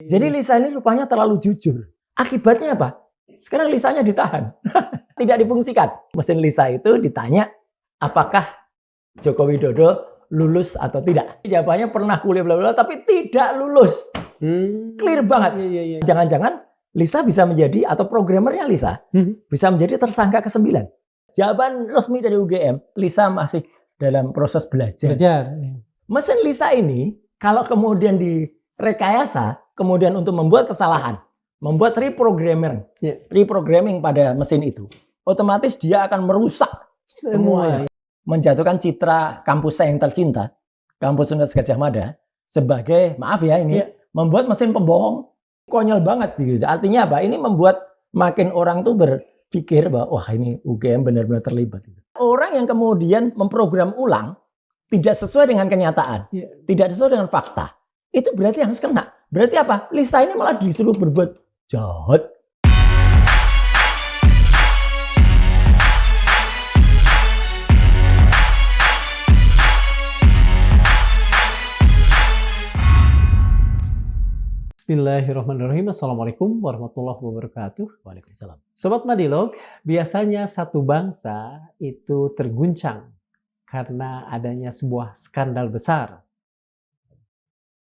Jadi Lisa ini rupanya terlalu jujur. Akibatnya apa? Sekarang Lisanya ditahan. Tidak difungsikan. Mesin Lisa itu ditanya apakah Joko Widodo lulus atau tidak. Jawabannya pernah kuliah bla bla tapi tidak lulus. Clear banget. Jangan-jangan Lisa bisa menjadi atau programmernya Lisa bisa menjadi tersangka ke-9. Jawaban resmi dari UGM, Lisa masih dalam proses belajar. Mesin Lisa ini kalau kemudian direkayasa, kemudian untuk membuat kesalahan, membuat reprogramming pada mesin itu, otomatis dia akan merusak semuanya. Menjatuhkan citra kampus saya yang tercinta, kampus Universitas Gadjah Mada, sebagai, maaf ya ini, membuat mesin pembohong. Konyol banget. Gitu. Artinya apa? Ini membuat makin orang tuh berpikir bahwa wah ini UGM benar-benar terlibat. Orang yang kemudian memprogram ulang tidak sesuai dengan kenyataan, tidak sesuai dengan fakta, itu berarti harus kena. Berarti apa? Lisa ini malah disuruh berbuat jahat. Bismillahirrahmanirrahim. Assalamualaikum warahmatullahi wabarakatuh. Waalaikumsalam. Sobat Madilog, biasanya satu bangsa itu terguncang karena adanya sebuah skandal besar.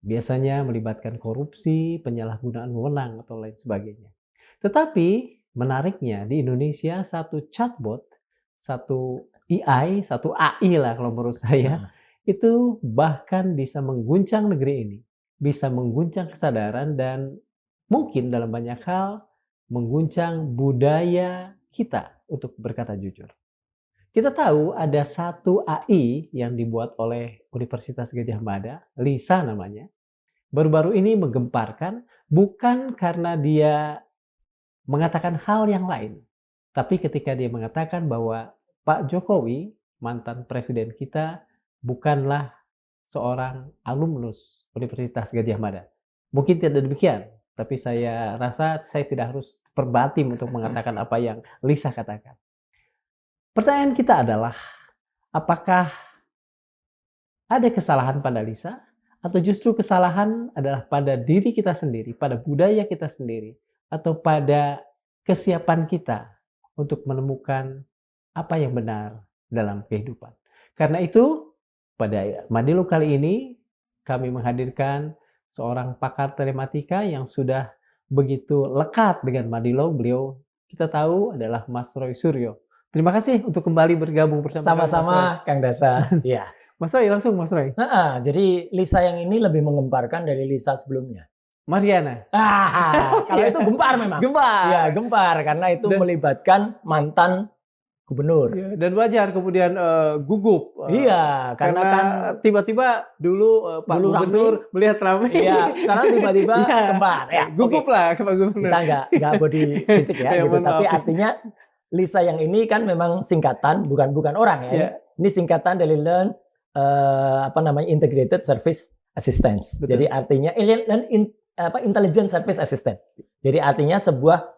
Biasanya melibatkan korupsi, penyalahgunaan wewenang, atau lain sebagainya. Tetapi menariknya di Indonesia satu chatbot, satu AI, satu AI lah kalau menurut saya, itu bahkan bisa mengguncang negeri ini. Bisa mengguncang kesadaran dan mungkin dalam banyak hal mengguncang budaya kita untuk berkata jujur. Kita tahu ada satu AI yang dibuat oleh Universitas Gadjah Mada, Lisa namanya. Baru-baru ini menggemparkan bukan karena dia mengatakan hal yang lain. Tapi ketika dia mengatakan bahwa Pak Jokowi, mantan presiden kita, bukanlah seorang alumnus Universitas Gadjah Mada. Mungkin tidak demikian, tapi saya rasa saya tidak harus verbatim untuk mengatakan apa yang Lisa katakan. Pertanyaan kita adalah, apakah ada kesalahan pada Lisa? Atau justru kesalahan adalah pada diri kita sendiri, pada budaya kita sendiri, atau pada kesiapan kita untuk menemukan apa yang benar dalam kehidupan. Karena itu, pada Madilog kali ini, kami menghadirkan seorang pakar telematika yang sudah begitu lekat dengan Madilog. Beliau kita tahu adalah Mas Roy Suryo. Terima kasih untuk kembali bergabung bersama Sama-sama Kang Dasa. Iya. Mas Roy, langsung Mas Roy. Jadi Lisa yang ini lebih menggemparkan dari Lisa sebelumnya. Mariana. Kalau itu gempar memang. Gempar. Ya, gempar karena itu melibatkan mantan gubernur. Dan wajar kemudian gugup. Iya, karena kan tiba-tiba dulu Pak Gubernur melihat ramai. Iya, sekarang tiba-tiba kembar. Ya, gugup lah Pak Gubernur. Kita nggak body fisik ya, gitu. Tapi artinya Lisa yang ini kan memang singkatan, bukan orang ya. Ini singkatan dari Integrated Service Assistance. Betul. Jadi artinya Intelligent Service Assistant. Jadi artinya sebuah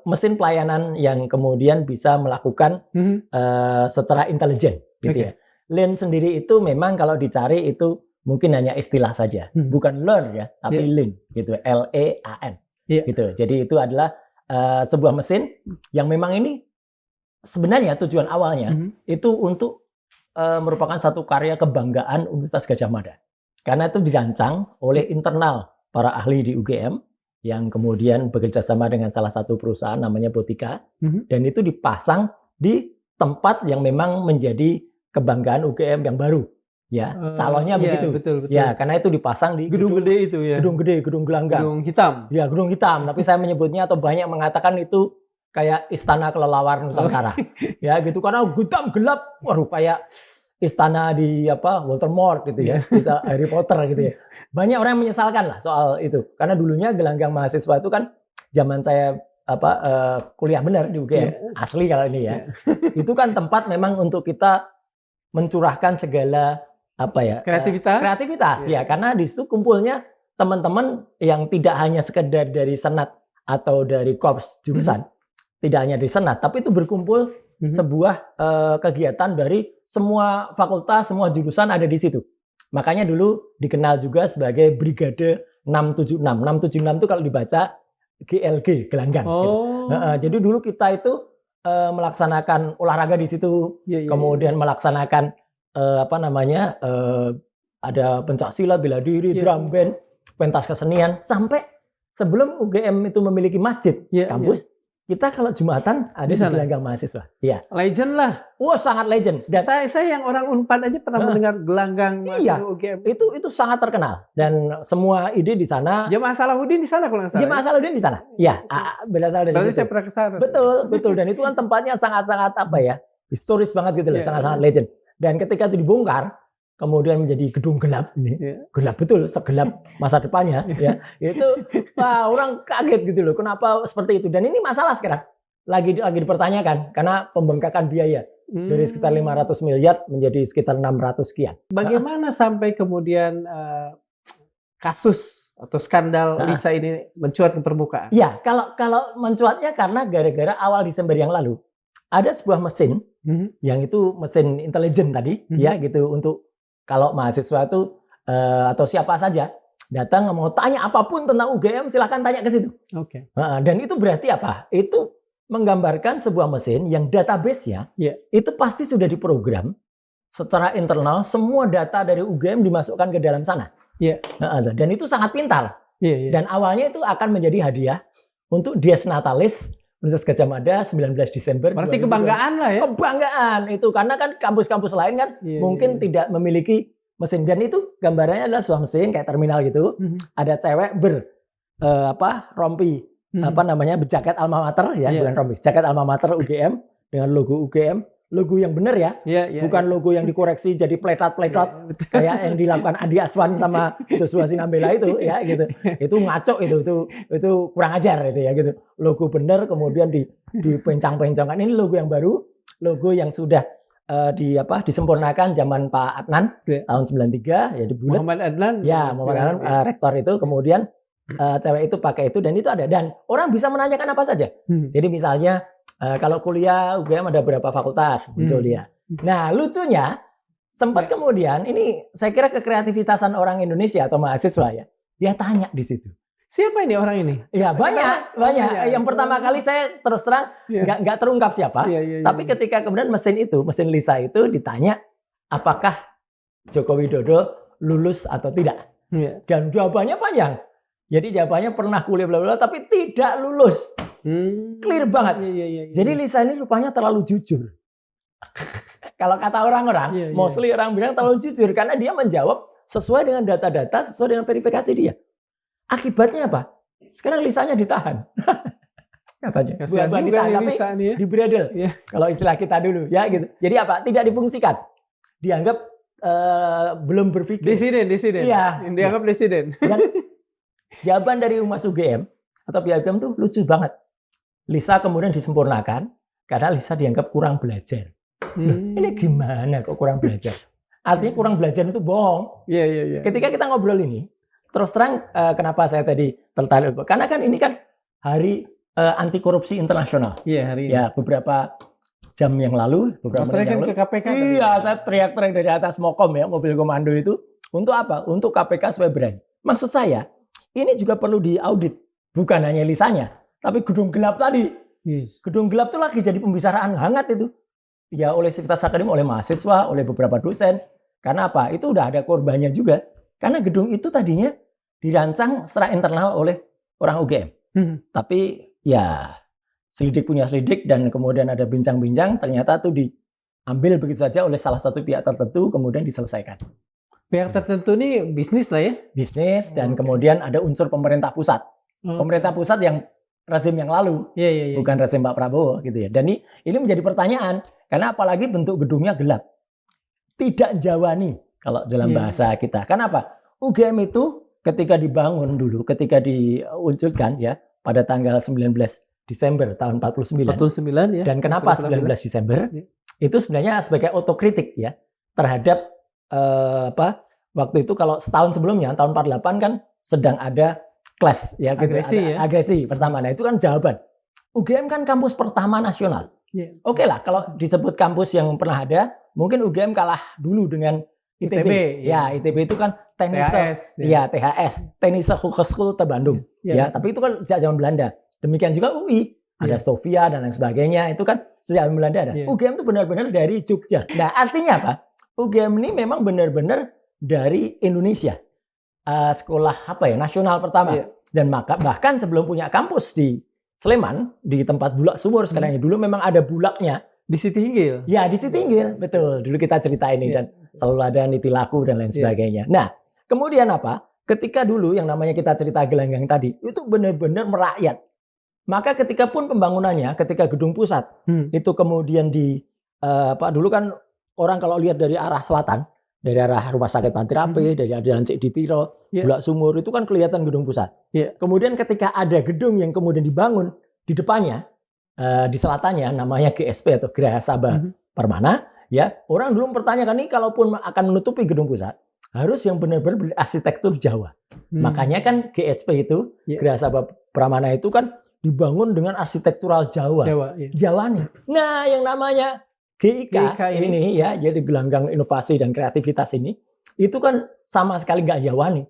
mesin pelayanan yang kemudian bisa melakukan secara intelijen, gitu ya. Learn sendiri itu memang kalau dicari itu mungkin hanya istilah saja, bukan learn ya, tapi learn, gitu, LEAN, gitu. Jadi itu adalah sebuah mesin yang memang ini sebenarnya tujuan awalnya itu untuk merupakan satu karya kebanggaan Universitas Gadjah Mada, karena itu dirancang oleh internal para ahli di UGM. Yang kemudian bekerja sama dengan salah satu perusahaan namanya Botika, dan itu dipasang di tempat yang memang menjadi kebanggaan UGM yang baru, ya calonnya begitu. Betul. Ya, karena itu dipasang di gedung gede itu ya. Gedung gede, gedung gelanggang. Gedung hitam. Ya, gedung hitam. Tapi saya menyebutnya atau banyak mengatakan itu kayak istana kelelawar Nusantara, ya gitu karena hitam gelap, waduh kayak istana di Voldemort gitu ya, bisa Harry Potter gitu ya. Banyak orang yang menyesalkan lah soal itu, karena dulunya gelanggang mahasiswa itu kan zaman saya kuliah benar di UGM, asli kalau ini ya. Itu kan tempat memang untuk kita mencurahkan segala kreativitas ya, karena di situ kumpulnya teman-teman yang tidak hanya sekedar dari senat atau dari korps jurusan, tidak hanya dari senat, tapi itu berkumpul sebuah kegiatan dari semua fakultas, semua jurusan ada di situ. Makanya dulu dikenal juga sebagai Brigade 676. 676 itu kalau dibaca GLG, gelanggang. Gitu. Jadi dulu kita itu melaksanakan olahraga di situ, kemudian melaksanakan ada pencak silat, bela diri, drum band, pentas kesenian, sampai sebelum UGM itu memiliki masjid kampus. Kita kalau Jumatan ada di gelanggang mahasiswa. Iya. Legend lah. Wah, sangat legend. Dan saya yang orang Unpad aja pernah mendengar gelanggang mahasiswa UGM. Itu sangat terkenal dan semua ide di sana. Jemaah Salahuddin di sana kalau nggak salah. Jemaah Salahuddin di sana. Iya, berasal dari Berarti situ. saya pernah ke sana. Betul. Dan itu kan tempatnya sangat-sangat historis banget gitu loh, sangat-sangat legend. Dan ketika itu dibongkar, kemudian menjadi gedung gelap ini, gelap betul, segelap masa depannya, ya itu orang kaget gitu loh, kenapa seperti itu? Dan ini masalah sekarang lagi dipertanyakan karena pembengkakan biaya dari sekitar 500 miliar menjadi sekitar 600 sekian. Bagaimana sampai kemudian kasus atau skandal Lisa ini mencuat ke permukaan? Ya, kalau mencuatnya karena gara-gara awal Desember yang lalu ada sebuah mesin yang itu mesin intelijen tadi, ya gitu untuk kalau mahasiswa itu atau siapa saja datang mau tanya apapun tentang UGM silahkan tanya ke situ. Oke. Dan itu berarti apa? Itu menggambarkan sebuah mesin yang database-nya itu pasti sudah diprogram secara internal, semua data dari UGM dimasukkan ke dalam sana. Dan itu sangat pintar. Dan awalnya itu akan menjadi hadiah untuk Dies Natalis Universitas Gadjah Mada 19 Desember. Berarti kebanggaan lah ya. Kebanggaan itu karena kan kampus-kampus lain kan mungkin tidak memiliki mesin, dan itu gambarannya adalah sebuah mesin kayak terminal gitu. Ada cewek rompi berjaket alma mater bukan rompi, jaket alma mater UGM dengan logo UGM. Logo yang benar ya, bukan logo yang dikoreksi jadi pletot-pletot kayak yang dilakukan Andi Aswan sama Joshua Sinambela itu ya gitu. Itu ngaco itu kurang ajar itu ya gitu. Logo benar kemudian dipencang-pencangkan. Ini logo yang baru, logo yang sudah disempurnakan zaman Pak Adnan tahun 93 ya di bulat. Muhammad Adnan. Ya, Muhammad Adnan rektor itu, kemudian cewek itu pakai itu dan itu ada, dan orang bisa menanyakan apa saja. Jadi misalnya kalau kuliah UGM ada berapa fakultas muncul dia. Nah, lucunya sempat kemudian ini saya kira kekreativitasan orang Indonesia atau mahasiswa ya. Dia tanya di situ. Siapa ini orang ini? Ya banyak. Yang pertama kali saya terus terang nggak terungkap siapa. Tapi ketika kemudian mesin Lisa itu ditanya apakah Joko Widodo lulus atau tidak. Dan jawabannya panjang. Jadi jawabannya pernah kuliah bla bla tapi tidak lulus. Clear banget. Jadi Lisa ini rupanya terlalu jujur. Kalau kata orang-orang, mostly orang bilang terlalu jujur karena dia menjawab sesuai dengan data-data, sesuai dengan verifikasi dia. Akibatnya apa? Sekarang Lisanya ditahan. Katanya. Bukan ditahan tapi di bredel. Kalau istilah kita dulu ya gitu. Jadi apa? Tidak difungsikan. Dianggap belum berpikir. Disiden. Iya. Dianggap disiden. Dan jawaban dari Humas UGM atau pihak UGM tuh lucu banget. Lisa kemudian disempurnakan karena Lisa dianggap kurang belajar. Ini gimana kok kurang belajar? Artinya kurang belajar itu bohong. Ketika kita ngobrol ini, terus terang kenapa saya tadi tertarik? Karena kan ini kan hari anti korupsi internasional. Hari ini. Ya, beberapa jam yang lalu, beberapa menit yang lalu. Ke KPK. Saya teriak-teriak dari atas Mokom ya, mobil komando itu. Untuk apa? Untuk KPK supaya berani. Maksud saya, ini juga perlu diaudit. Bukan hanya Lisanya, tapi gedung gelap tadi. Gedung gelap itu lagi jadi pembicaraan hangat itu. Ya oleh sivitas akademik, oleh mahasiswa, oleh beberapa dosen. Karena apa? Itu udah ada korbannya juga. Karena gedung itu tadinya dirancang secara internal oleh orang UGM. Tapi ya selidik punya selidik dan kemudian ada bincang-bincang, ternyata itu diambil begitu saja oleh salah satu pihak tertentu kemudian diselesaikan. Pihak tertentu ini bisnis lah ya? Bisnis dan kemudian ada unsur pemerintah pusat. Pemerintah pusat yang rezim yang lalu, bukan rezim Pak Prabowo gitu ya. Dan ini menjadi pertanyaan karena apalagi bentuk gedungnya gelap. Tidak jawani kalau dalam bahasa kita. Kenapa? UGM itu ketika dibangun dulu, ketika diunculkan ya pada tanggal 19 Desember tahun 49. Ya. Dan kenapa 19 Desember? Itu sebenarnya sebagai otokritik ya terhadap waktu itu kalau setahun sebelumnya tahun 48 kan sedang ada clash ya gitu, agresi pertama. Nah, itu kan jawaban. UGM kan kampus pertama nasional. Oke lah kalau disebut kampus yang pernah ada, mungkin UGM kalah dulu dengan ITB. Ya, ITB itu kan THS. THS, Technische Hogeschool te Bandung. Ya, tapi itu kan sejak zaman Belanda. Demikian juga UI, ada Sofia dan lain sebagainya. Itu kan sejak zaman Belanda ada. UGM itu benar-benar dari Jogja. Nah, artinya apa? UGM ini memang benar-benar dari Indonesia. Sekolah nasional pertama. Dan bahkan sebelum punya kampus di Sleman, di tempat Bulak Sumur sekarang ini, dulu memang ada bulaknya. Di Sitinggil. Ya, di Sitinggil, betul. Dulu kita cerita ini dan selalu ada niti laku dan lain sebagainya. Nah, kemudian apa? Ketika dulu yang namanya kita cerita gelanggang tadi, itu benar-benar merakyat. Maka ketika pun pembangunannya, ketika gedung pusat, itu kemudian dulu kan orang kalau lihat dari arah selatan, dari arah Rumah Sakit Pantirape, dari Jalan Cik Ditiro, Bulak Sumur, itu kan kelihatan gedung pusat. Kemudian ketika ada gedung yang kemudian dibangun di depannya, di selatannya namanya GSP atau Geraha Sabah Permana, ya orang dulu mempertanyakan nih kalaupun akan menutupi gedung pusat harus yang benar-benar berarsitektur Jawa. Makanya kan GSP itu Geraha Sabah Permana itu kan dibangun dengan arsitektural Jawa. Jawa nih. Nah, yang namanya GIK ini ya, jadi gelanggang inovasi dan kreativitas ini, itu kan sama sekali nggak Jawa nih.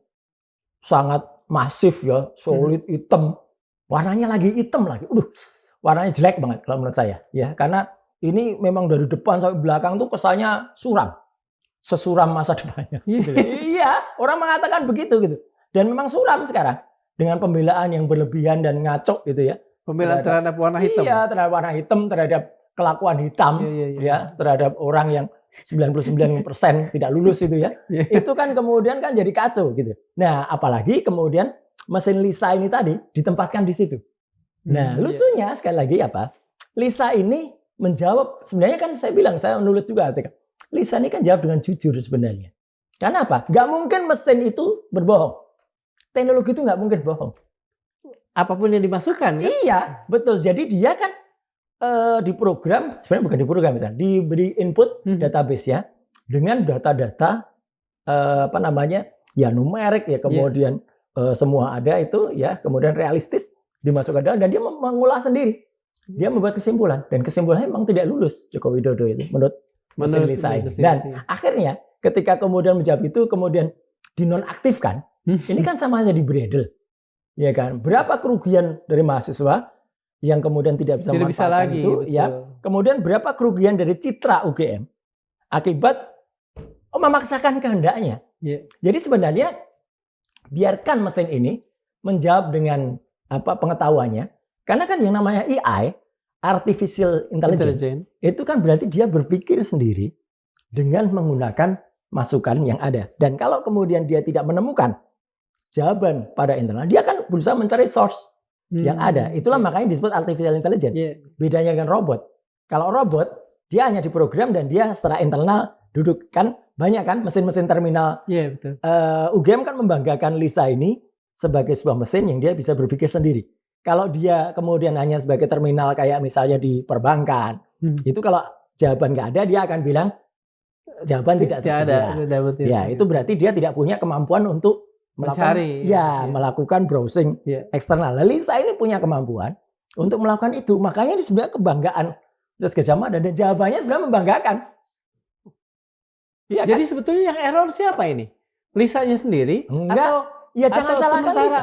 Sangat masif ya, solid, hitam. Warnanya lagi hitam lagi. Warnanya jelek banget kalau menurut saya, ya, karena ini memang dari depan sampai belakang tuh kesannya suram, sesuram masa depannya. Iya, orang mengatakan begitu gitu, dan memang suram sekarang dengan pembelaan yang berlebihan dan ngaco gitu ya. Pembelaan terhadap warna hitam. Iya, terhadap warna hitam, terhadap kelakuan hitam, ya, terhadap orang yang 99% tidak lulus itu ya. Itu kan kemudian kan jadi kacau gitu. Nah, apalagi kemudian mesin Lisa ini tadi ditempatkan di situ. Nah, lucunya sekali lagi Lisa ini menjawab, sebenarnya kan saya bilang, saya menulis juga artikel. Lisa ini kan jawab dengan jujur sebenarnya. Karena apa? Nggak mungkin mesin itu berbohong. Teknologi itu nggak mungkin bohong. Apapun yang dimasukkan kan? Iya, betul. Jadi dia kan diprogram, sebenarnya bukan diprogram, misalnya diberi input database ya, dengan data-data numerik ya, kemudian semua ada itu ya, kemudian realistis dimasukkan dalam dan dia mengulas sendiri. Dia membuat kesimpulan dan kesimpulannya memang tidak lulus Joko Widodo itu menurut mesin Lisa ini. Dan akhirnya ketika kemudian menjawab itu kemudian dinonaktifkan, ini kan sama aja dibredel. Ya kan? Berapa kerugian dari mahasiswa yang kemudian tidak bisa memanfaatkan itu, betul. Ya. Kemudian berapa kerugian dari citra UGM akibat memaksakan kehendaknya. Jadi sebenarnya biarkan mesin ini menjawab dengan pengetahuannya, karena kan yang namanya AI, artificial intelligence, itu kan berarti dia berpikir sendiri dengan menggunakan masukan yang ada. Dan kalau kemudian dia tidak menemukan jawaban pada internal, dia akan berusaha mencari source yang ada. Itulah makanya disebut artificial intelligence. Bedanya dengan robot. Kalau robot, dia hanya diprogram dan dia secara internal duduk. Kan banyak kan mesin-mesin terminal. Betul. UGM kan membanggakan Lisa ini sebagai sebuah mesin yang dia bisa berpikir sendiri. Kalau dia kemudian hanya sebagai terminal kayak misalnya di perbankan, itu kalau jawaban nggak ada, dia akan bilang jawaban tidak tersedia. Ya, itu berarti dia tidak punya kemampuan untuk melakukan browsing eksternal. Lisa ini punya kemampuan untuk melakukan itu. Makanya ini sebenarnya kebanggaan terus Gajah Mada dan jawabannya sebenarnya membanggakan. Ya, jadi kan? Sebetulnya yang error siapa ini? Lisanya sendiri? Enggak. Jangan salahkan Lisa.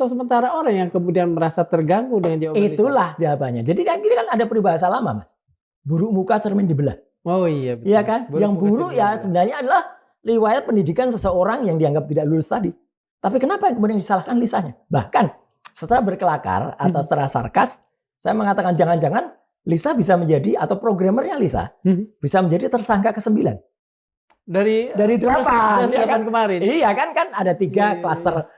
Sementara orang yang kemudian merasa terganggu dengan jawaban Itulah Lisa. Jawabannya. Jadi ini kan ada peribahasa lama, Mas. Buruk muka cermin dibelah. Oh iya. Betul. Iya kan? Yang buruk ya sebenarnya adalah riwayat pendidikan seseorang yang dianggap tidak lulus tadi. Tapi kenapa yang kemudian disalahkan Lisanya? Bahkan setelah berkelakar atau setelah sarkas, saya mengatakan jangan-jangan Lisa bisa menjadi, atau programmernya Lisa bisa menjadi tersangka ke-9. Dari 8 kemarin. Iya kan ada 3 klaster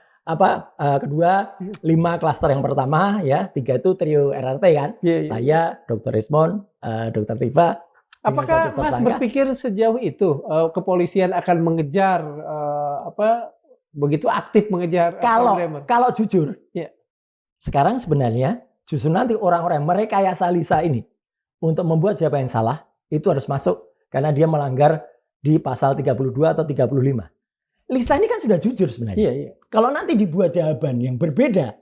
kedua, 5 klaster yang pertama ya, 3 itu trio RRT kan. Saya, Dr. Rismon, Dr. Tifa. Apakah Mas berpikir sejauh itu kepolisian akan mengejar begitu aktif mengejar programmer? Kalau jujur, sekarang sebenarnya justru nanti orang-orang yang merekayasa Lisa ini untuk membuat siapa yang salah itu harus masuk karena dia melanggar di pasal 32 atau 35. Lisa ini kan sudah jujur sebenarnya. Kalau nanti dibuat jawaban yang berbeda,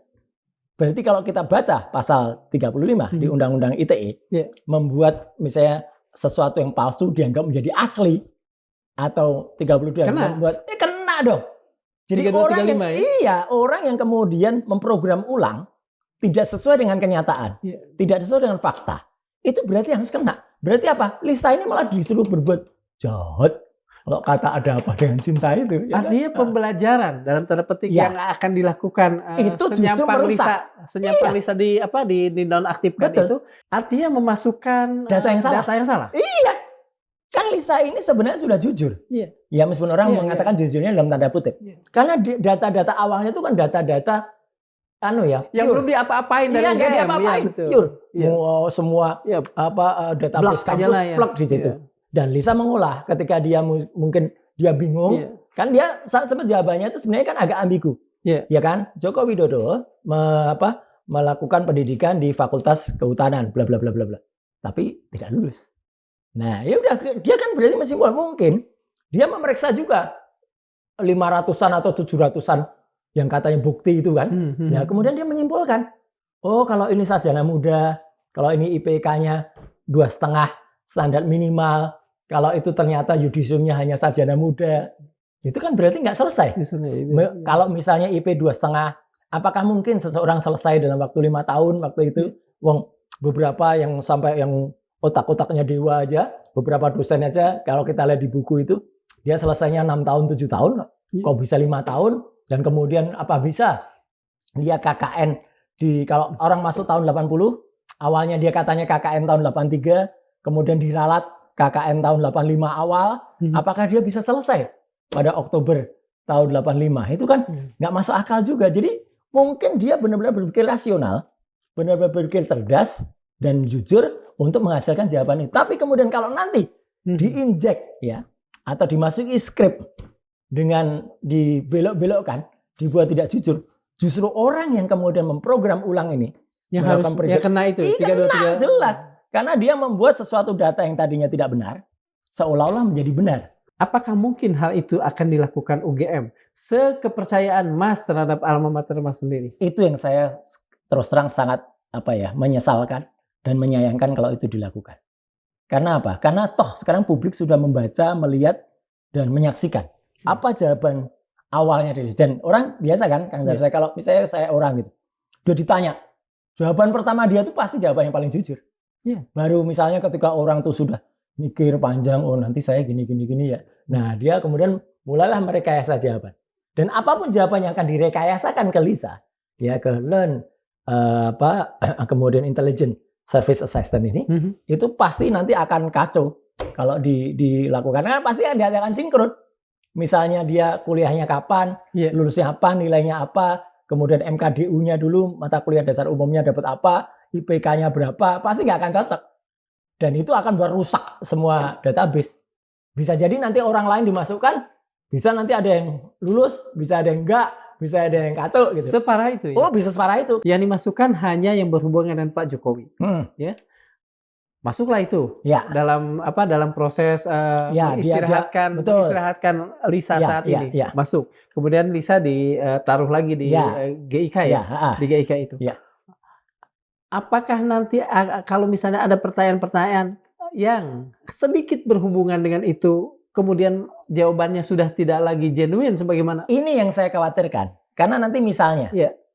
berarti kalau kita baca pasal 35 di Undang-Undang ITE, membuat misalnya sesuatu yang palsu dianggap menjadi asli, atau 32 yang Kena. membuat kena dong. Jadi 32, orang yang 35 ya? iya, orang yang kemudian memprogram ulang tidak sesuai dengan kenyataan, tidak sesuai dengan fakta. Itu berarti harus kena. Berarti apa? Lisa ini malah disuruh berbuat jahat. Kalau kata ada apa dengan cinta itu. Artinya pembelajaran dalam tanda petik yang akan dilakukan itu justru merusak. Senyampan Lisa di nonaktifkan itu, artinya memasukkan data yang salah. Iya. Kan Lisa ini sebenarnya sudah jujur. Iya. Ya meskipun orang mengatakan jujurnya dalam tanda kutip. Karena data-data awalnya itu kan data-data yang belum diapa-apain dari nggak diapa-apain. Pure. Semua database kampus plug di situ. Dan Lisa mengolah ketika dia mungkin dia bingung, kan dia sempat jawabannya itu sebenarnya kan agak ambigu, ya kan? Joko Widodo melakukan pendidikan di Fakultas Kehutanan, bla bla bla bla bla, tapi tidak lulus. Nah, ya udah dia kan berarti masih mungkin dia memeriksa juga 500-an atau 700-an yang katanya bukti itu kan. Nah, kemudian dia menyimpulkan, oh kalau ini sarjana muda, kalau ini IPK-nya 2,5 standar minimal. Kalau itu ternyata yudisiumnya hanya sarjana muda, itu kan berarti nggak selesai. Kalau misalnya IP 2,5, apakah mungkin seseorang selesai dalam waktu 5 tahun waktu itu? Wong beberapa yang sampai yang otak-otaknya dewa aja, beberapa dosen aja, kalau kita lihat di buku itu, dia selesainya 6 tahun, 7 tahun, kok bisa 5 tahun, dan kemudian apa bisa dia KKN, kalau orang masuk tahun 80, awalnya dia katanya KKN tahun 83, kemudian diralat, KKN tahun 85 awal, apakah dia bisa selesai pada Oktober tahun 85? Itu kan nggak masuk akal juga. Jadi mungkin dia benar-benar berpikir rasional, benar-benar berpikir cerdas dan jujur untuk menghasilkan jawaban itu. Tapi kemudian kalau nanti diinjek ya atau dimasuki skrip dengan dibelok-belokkan, dibuat tidak jujur, justru orang yang kemudian memprogram ulang ini yang harus kena itu. Kena jelas. Karena dia membuat sesuatu data yang tadinya tidak benar, seolah-olah menjadi benar. Apakah mungkin hal itu akan dilakukan UGM? Sekepercayaan Mas terhadap alma mater Mas sendiri? Itu yang saya terus terang sangat menyesalkan dan menyayangkan kalau itu dilakukan. Karena apa? Karena toh sekarang publik sudah membaca, melihat, dan menyaksikan. Apa jawaban awalnya dari dan orang biasa kan, Kang Dar, saya kalau misalnya saya orang gitu, udah ditanya, jawaban pertama dia tuh pasti jawaban yang paling jujur. Baru misalnya ketika orang tuh sudah mikir panjang, oh nanti saya gini ya. Nah dia kemudian mulailah merekayasa jawaban. Dan apapun jawaban yang akan direkayasakan ke Lisa, ya ke Learn, kemudian Intelligent Service Assistant ini, itu pasti nanti akan kacau kalau dilakukan. Karena pasti akan sinkron. Misalnya dia kuliahnya kapan, lulusnya apa, nilainya apa, kemudian MKDU-nya dulu, mata kuliah dasar umumnya dapat apa, IPK-nya berapa, pasti nggak akan cocok. Dan itu akan merusak semua database. Bisa jadi nanti orang lain dimasukkan, bisa nanti ada yang lulus, bisa ada yang enggak, bisa ada yang kacau gitu. Separah itu ya? Oh bisa separah itu. Yang dimasukkan hanya yang berhubungan dengan Pak Jokowi. Ya. Masuklah itu dalam proses istirahatkan Lisa saat ini. Masuk. Kemudian Lisa ditaruh lagi di GIK di GIK itu. Apakah nanti kalau misalnya ada pertanyaan-pertanyaan yang sedikit berhubungan dengan itu, kemudian jawabannya sudah tidak lagi genuine sebagaimana? Ini yang saya khawatirkan. Karena nanti misalnya,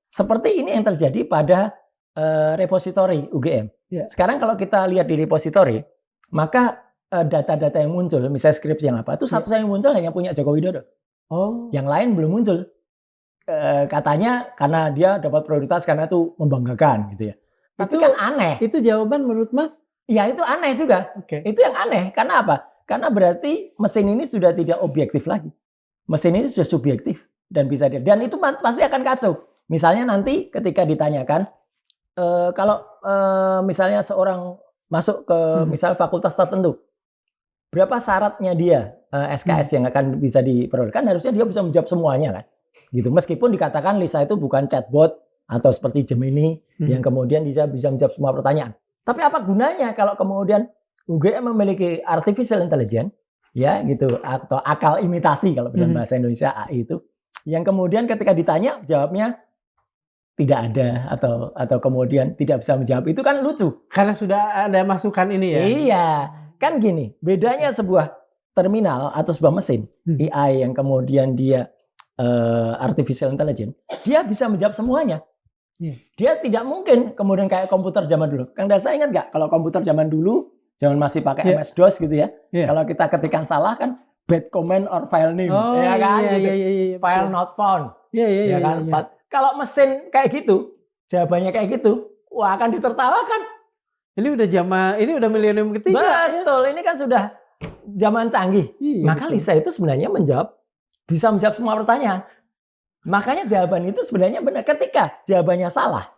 seperti ini yang terjadi pada repositori UGM. Sekarang kalau kita lihat di repositori, maka data-data yang muncul, misalnya skripsi yang apa, itu satu-satunya yang muncul hanya punya Joko Widodo. Yang lain belum muncul. Katanya karena dia dapat prioritas karena itu membanggakan gitu ya. Tapi itu kan aneh. Itu jawaban menurut Mas? Ya itu aneh juga. Itu yang aneh. Karena apa? Karena berarti mesin ini sudah tidak objektif lagi. Mesin ini sudah subjektif dan bisa dan itu pasti akan kacau. Misalnya nanti ketika ditanyakan, kalau misalnya seorang masuk ke misal fakultas tertentu, berapa syaratnya dia SKS yang akan bisa diperoleh? Kan harusnya dia bisa menjawab semuanya kan. Gitu. Meskipun dikatakan Lisa itu bukan chatbot atau seperti Gemini yang kemudian bisa menjawab semua pertanyaan. Tapi apa gunanya kalau kemudian UGM memiliki artificial intelligence, ya gitu, atau akal imitasi kalau dalam bahasa Indonesia AI itu, yang kemudian ketika ditanya jawabnya tidak ada atau kemudian tidak bisa menjawab, itu kan lucu. Karena sudah ada masukan ini ya. Iya, kan gini, bedanya sebuah terminal atau sebuah mesin AI yang kemudian dia artificial intelligence, dia bisa menjawab semuanya. Dia tidak mungkin kemudian kayak komputer zaman dulu. Kang Dasa ingat nggak kalau komputer zaman dulu, zaman masih pakai MS-DOS gitu ya, kalau kita ketikkan salah kan bad comment or file name, ya kan? File not found, ya kan? Kalau mesin kayak gitu, jawabannya kayak gitu, wah akan ditertawakan. Ini udah milenium ketiga. Betul, ini kan sudah zaman canggih. Maka Lisa itu sebenarnya bisa menjawab semua pertanyaan. Makanya jawaban itu sebenarnya benar. Ketika jawabannya salah,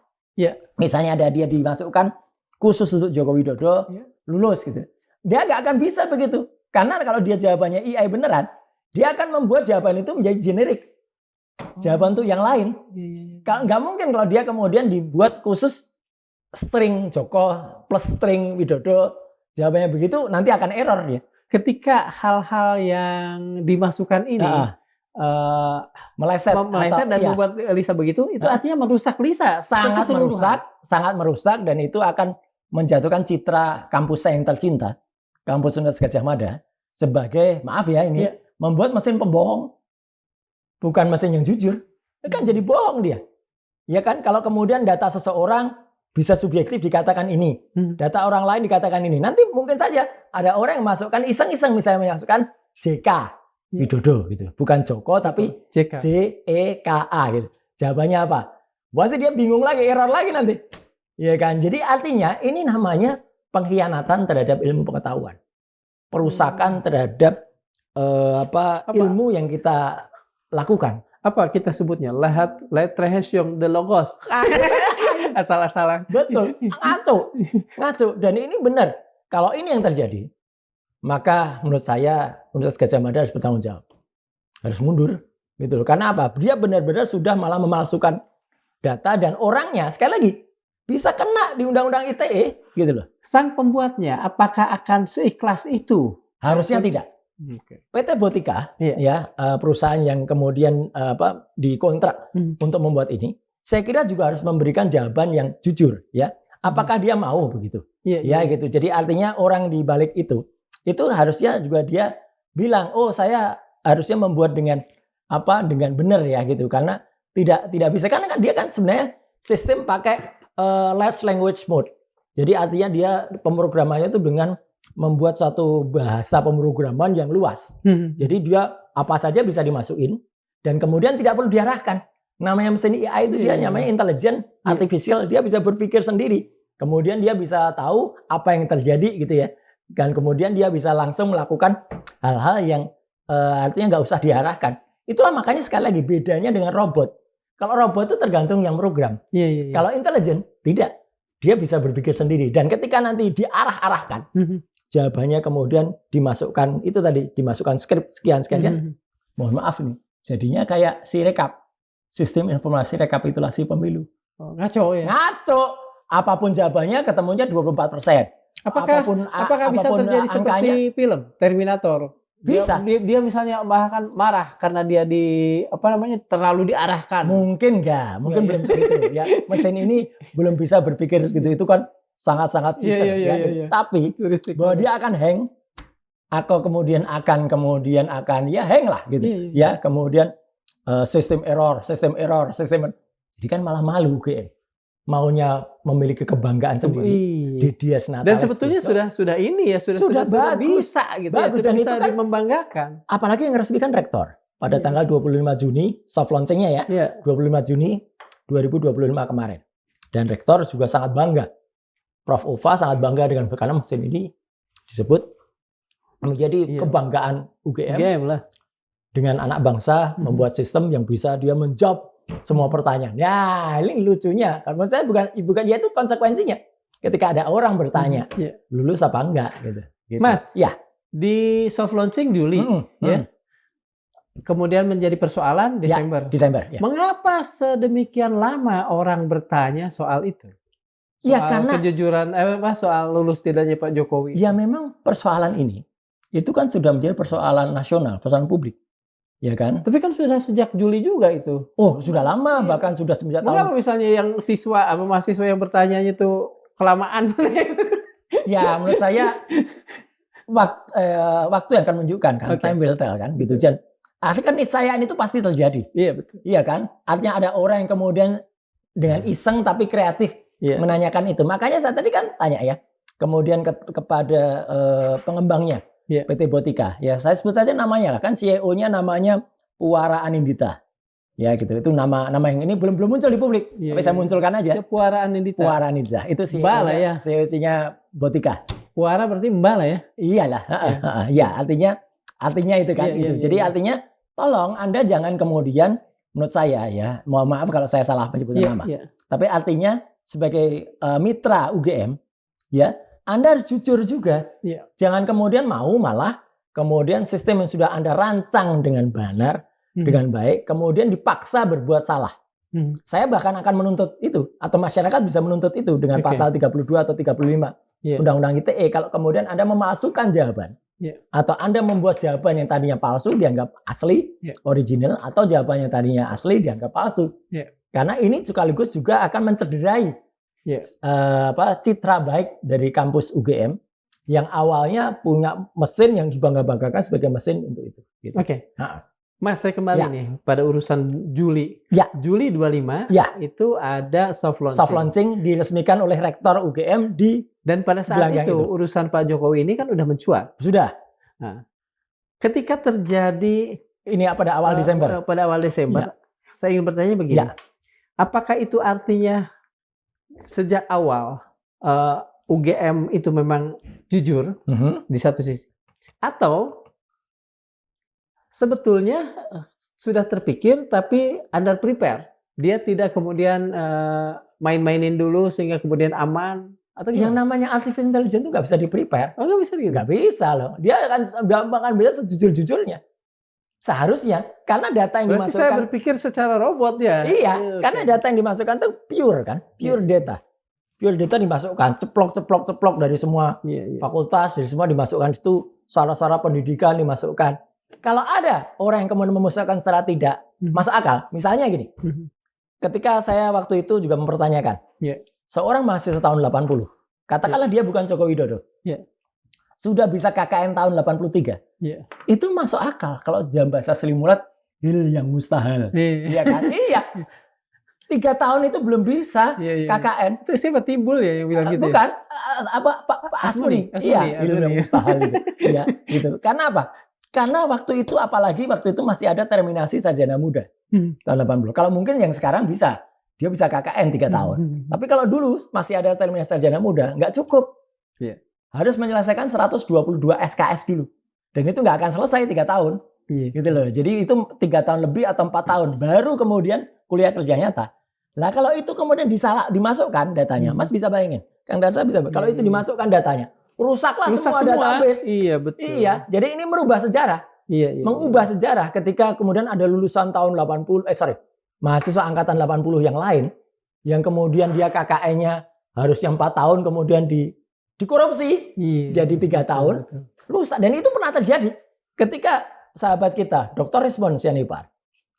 misalnya ada dia dimasukkan khusus untuk Joko Widodo, lulus gitu. Dia nggak akan bisa begitu. Karena kalau dia jawabannya AI beneran, dia akan membuat jawaban itu menjadi generik. Jawaban untuk yang lain. Nggak mungkin kalau dia kemudian dibuat khusus string Joko plus string Widodo, jawabannya begitu nanti akan error dia. Ketika hal-hal yang dimasukkan ini meleset dan membuat Lisa begitu, itu artinya merusak Lisa. Sangat merusak dan itu akan menjatuhkan citra kampus saya yang tercinta, kampus Universitas Gadjah Mada, sebagai membuat mesin pembohong, bukan mesin yang jujur. Itu kan jadi bohong dia. Ya kan, kalau kemudian data seseorang bisa subjektif dikatakan ini, data orang lain dikatakan ini. Nanti mungkin saja ada orang yang masukkan iseng-iseng, misalnya masukkan JK Widodo gitu, bukan Joko tapi JEKA gitu. Jawabannya apa? Pasti dia bingung lagi, error lagi nanti. Ya kan? Jadi artinya ini namanya pengkhianatan terhadap ilmu pengetahuan. Perusakan terhadap ilmu yang kita lakukan. Apa kita sebutnya? Letrehesium de logos. Asal-asalan. Betul. Ngaco. Dan ini benar. Kalau ini yang terjadi, maka menurut saya Universitas Gadjah Mada harus bertanggung jawab. Harus mundur. Gitu loh. Karena apa? Dia benar-benar sudah malah memalsukan data dan orangnya, sekali lagi, bisa kena di Undang-Undang ITE. Gitu loh. Sang pembuatnya, apakah akan seikhlas itu? Harusnya tidak. PT Botika, perusahaan yang kemudian dikontrak untuk membuat ini, saya kira juga harus memberikan jawaban yang jujur, ya. Apakah dia mau begitu? Gitu. Jadi artinya orang di balik itu harusnya juga dia bilang, oh saya harusnya membuat dengan benar ya gitu, karena tidak bisa, karena kan dia kan sebenarnya sistem pakai large language mode. Jadi artinya dia pemrogramannya itu dengan membuat satu bahasa pemrograman yang luas. Jadi dia apa saja bisa dimasukin dan kemudian tidak perlu diarahkan. Namanya mesin AI itu dia namanya intelligent artificial, dia bisa berpikir sendiri. Kemudian dia bisa tahu apa yang terjadi gitu ya. Dan kemudian dia bisa langsung melakukan hal-hal yang artinya nggak usah diarahkan. Itulah makanya sekali lagi bedanya dengan robot. Kalau robot itu tergantung yang program. Kalau intelligent tidak. Dia bisa berpikir sendiri. Dan ketika nanti diarah-arahkan, jawabannya kemudian dimasukkan, itu tadi, dimasukkan skrip sekian-sekian. Mohon maaf nih, jadinya kayak Sirekap. Sistem informasi rekapitulasi pemilu. Ngaco ya? Ngaco. Apapun jawabannya ketemunya 24%. Apakah bisa terjadi seperti film Terminator? Bisa. Dia misalnya bahkan marah karena dia terlalu diarahkan. Mungkin enggak, mungkin belum segitu ya. Mesin ini belum bisa berpikir segitu, itu kan sangat-sangat future. Tapi bahwa dia akan hang atau kemudian akan ya hang lah gitu. Ya, kemudian sistem error. Jadi kan malah malu UGM. Maunya memiliki kebanggaan sendiri di Dias Natalis. Dan sebetulnya sudah bisa gitu. Bagus, sudah dan bisa itu kan membanggakan. Apalagi yang resmikan rektor pada tanggal 25 Juni, soft launchingnya ya, 25 Juni 2025 kemarin. Dan rektor juga sangat bangga. Prof. Ova sangat bangga karena mesin ini disebut menjadi kebanggaan UGM lah. Dengan anak bangsa membuat sistem yang bisa dia menjawab semua pertanyaan. Ya, ini lucunya. Kalau menurut saya bukan dia itu konsekuensinya. Ketika ada orang bertanya, lulus apa enggak gitu. Mas, di soft launching Juli, kemudian menjadi persoalan Desember. Desember. Mengapa sedemikian lama orang bertanya soal itu? Soal karena kejujuran, soal lulus tidaknya Pak Jokowi. Ya memang persoalan ini itu kan sudah menjadi persoalan nasional, persoalan publik. Ya kan? Tapi kan sudah sejak Juli juga itu. Oh, sudah lama, bahkan sudah semenjak tahun. Mengapa misalnya yang mahasiswa yang bertanya itu kelamaan? Ya, menurut saya waktu yang akan menunjukkan kan, Oke. time will tell kan, gitu. Dan asli kan niscayaan itu pasti terjadi. Iya betul. Iya kan? Artinya ada orang yang kemudian dengan iseng tapi kreatif Iya. menanyakan itu. Makanya saya tadi kan tanya ya, kemudian kepada pengembangnya Iya. PT Botika. Ya saya sebut saja namanya lah kan, CEO-nya namanya Puara Anindita. Ya gitu. Itu nama yang ini belum muncul di publik. Iya, Tapi saya iya. munculkan aja. Puara Anindita. Puara Anindita. Itu Mbak lah ya. CEO-nya Botika. Puara berarti Mbak lah ya. Iyalah, ya artinya itu kan. Iya, itu. iya, Jadi iya. artinya tolong Anda jangan kemudian, menurut saya ya, mohon maaf kalau saya salah penyebutan Iya, nama. iya. Tapi artinya sebagai mitra UGM, ya Anda harus jujur juga. Iya. Jangan kemudian mau malah kemudian sistem yang sudah Anda rancang dengan benar, dengan baik, kemudian dipaksa berbuat salah. Saya bahkan akan menuntut itu, atau masyarakat bisa menuntut itu dengan Oke. pasal 32 atau 35 Iya. Undang-Undang ITE. Kalau kemudian Anda memalsukan jawaban, Iya. atau Anda membuat jawaban yang tadinya palsu dianggap asli, Iya. original, atau jawaban yang tadinya asli dianggap palsu. Iya. Karena ini sekaligus juga akan mencederai Iya. citra baik dari kampus UGM yang awalnya punya mesin yang dibangga-banggakan sebagai mesin untuk itu. Gitu. Oke. Nah. Mas, saya kembali Ya. nih pada urusan Juli. Ya. Juli 25 Ya. itu ada soft launching. Soft launching diresmikan oleh rektor UGM di Dan pada saat gelanggang itu itu. urusan Pak Jokowi ini kan udah mencuat. sudah. Ketika terjadi Ini pada awal Desember. pada awal Desember, saya ingin bertanya begini. Ya. Apakah itu artinya sejak awal UGM itu memang jujur di satu sisi, atau sebetulnya sudah terpikir tapi under prepare, dia tidak kemudian main-mainin dulu sehingga kemudian aman, atau Yang gimana? namanya artificial intelligence itu nggak bisa di-prepare. Oh, nggak bisa gitu. Nggak bisa loh. Dia akan bisa sejujur-jujurnya. Seharusnya. Karena data yang Berarti saya dimasukkan. berpikir secara robot ya. Iya. Oke. Karena data yang dimasukkan itu pure kan. Pure data. Pure data dimasukkan. Ceplok dari semua Iya, iya. fakultas. Dari semua dimasukkan. Itu salah-salah pendidikan dimasukkan. Kalau ada orang yang kemudian memasukkan secara tidak masuk akal. Misalnya gini. Ketika saya waktu itu juga mempertanyakan. Iya. Seorang mahasiswa tahun 80. Katakanlah dia bukan Joko Widodo. Iya. Sudah bisa KKN tahun 83. Iya. Itu masuk akal. Kalau dalam bahasa Sri Mulat, hil yang mustahil. Iya kan? Iya. 3 tahun itu belum bisa Iya. KKN. Itu siapa Timbul ya yang bilang gitu? Bukan. Pak Asmuni. Iya, hil yang mustahil itu. Iya, gitu. Karena apa? Karena waktu itu, apalagi waktu itu masih ada terminasi sarjana muda. Tahun 80. Kalau mungkin yang sekarang bisa. Dia bisa KKN 3 tahun. Tapi kalau dulu masih ada terminasi sarjana muda, nggak cukup. Iya. Harus menyelesaikan 122 SKS dulu. Dan itu nggak akan selesai 3 tahun. Iya. Gitu loh. Jadi itu 3 tahun lebih atau 4 tahun. Baru kemudian kuliah kerja nyata. Lah kalau itu kemudian dimasukkan datanya, Mas bisa bayangin. Kang Darsa bisa. Kalau itu dimasukkan datanya, rusaklah semua database. Iya, betul. Iya. Jadi ini merubah sejarah. Iya. Mengubah sejarah ketika kemudian ada lulusan tahun 80, mahasiswa angkatan 80 yang lain, yang kemudian dia KKN-nya harus yang 4 tahun kemudian dikorupsi, Iya. jadi 3 tahun, Betul. rusak. Dan itu pernah terjadi ketika sahabat kita, Dr. Rizwan Sianipar,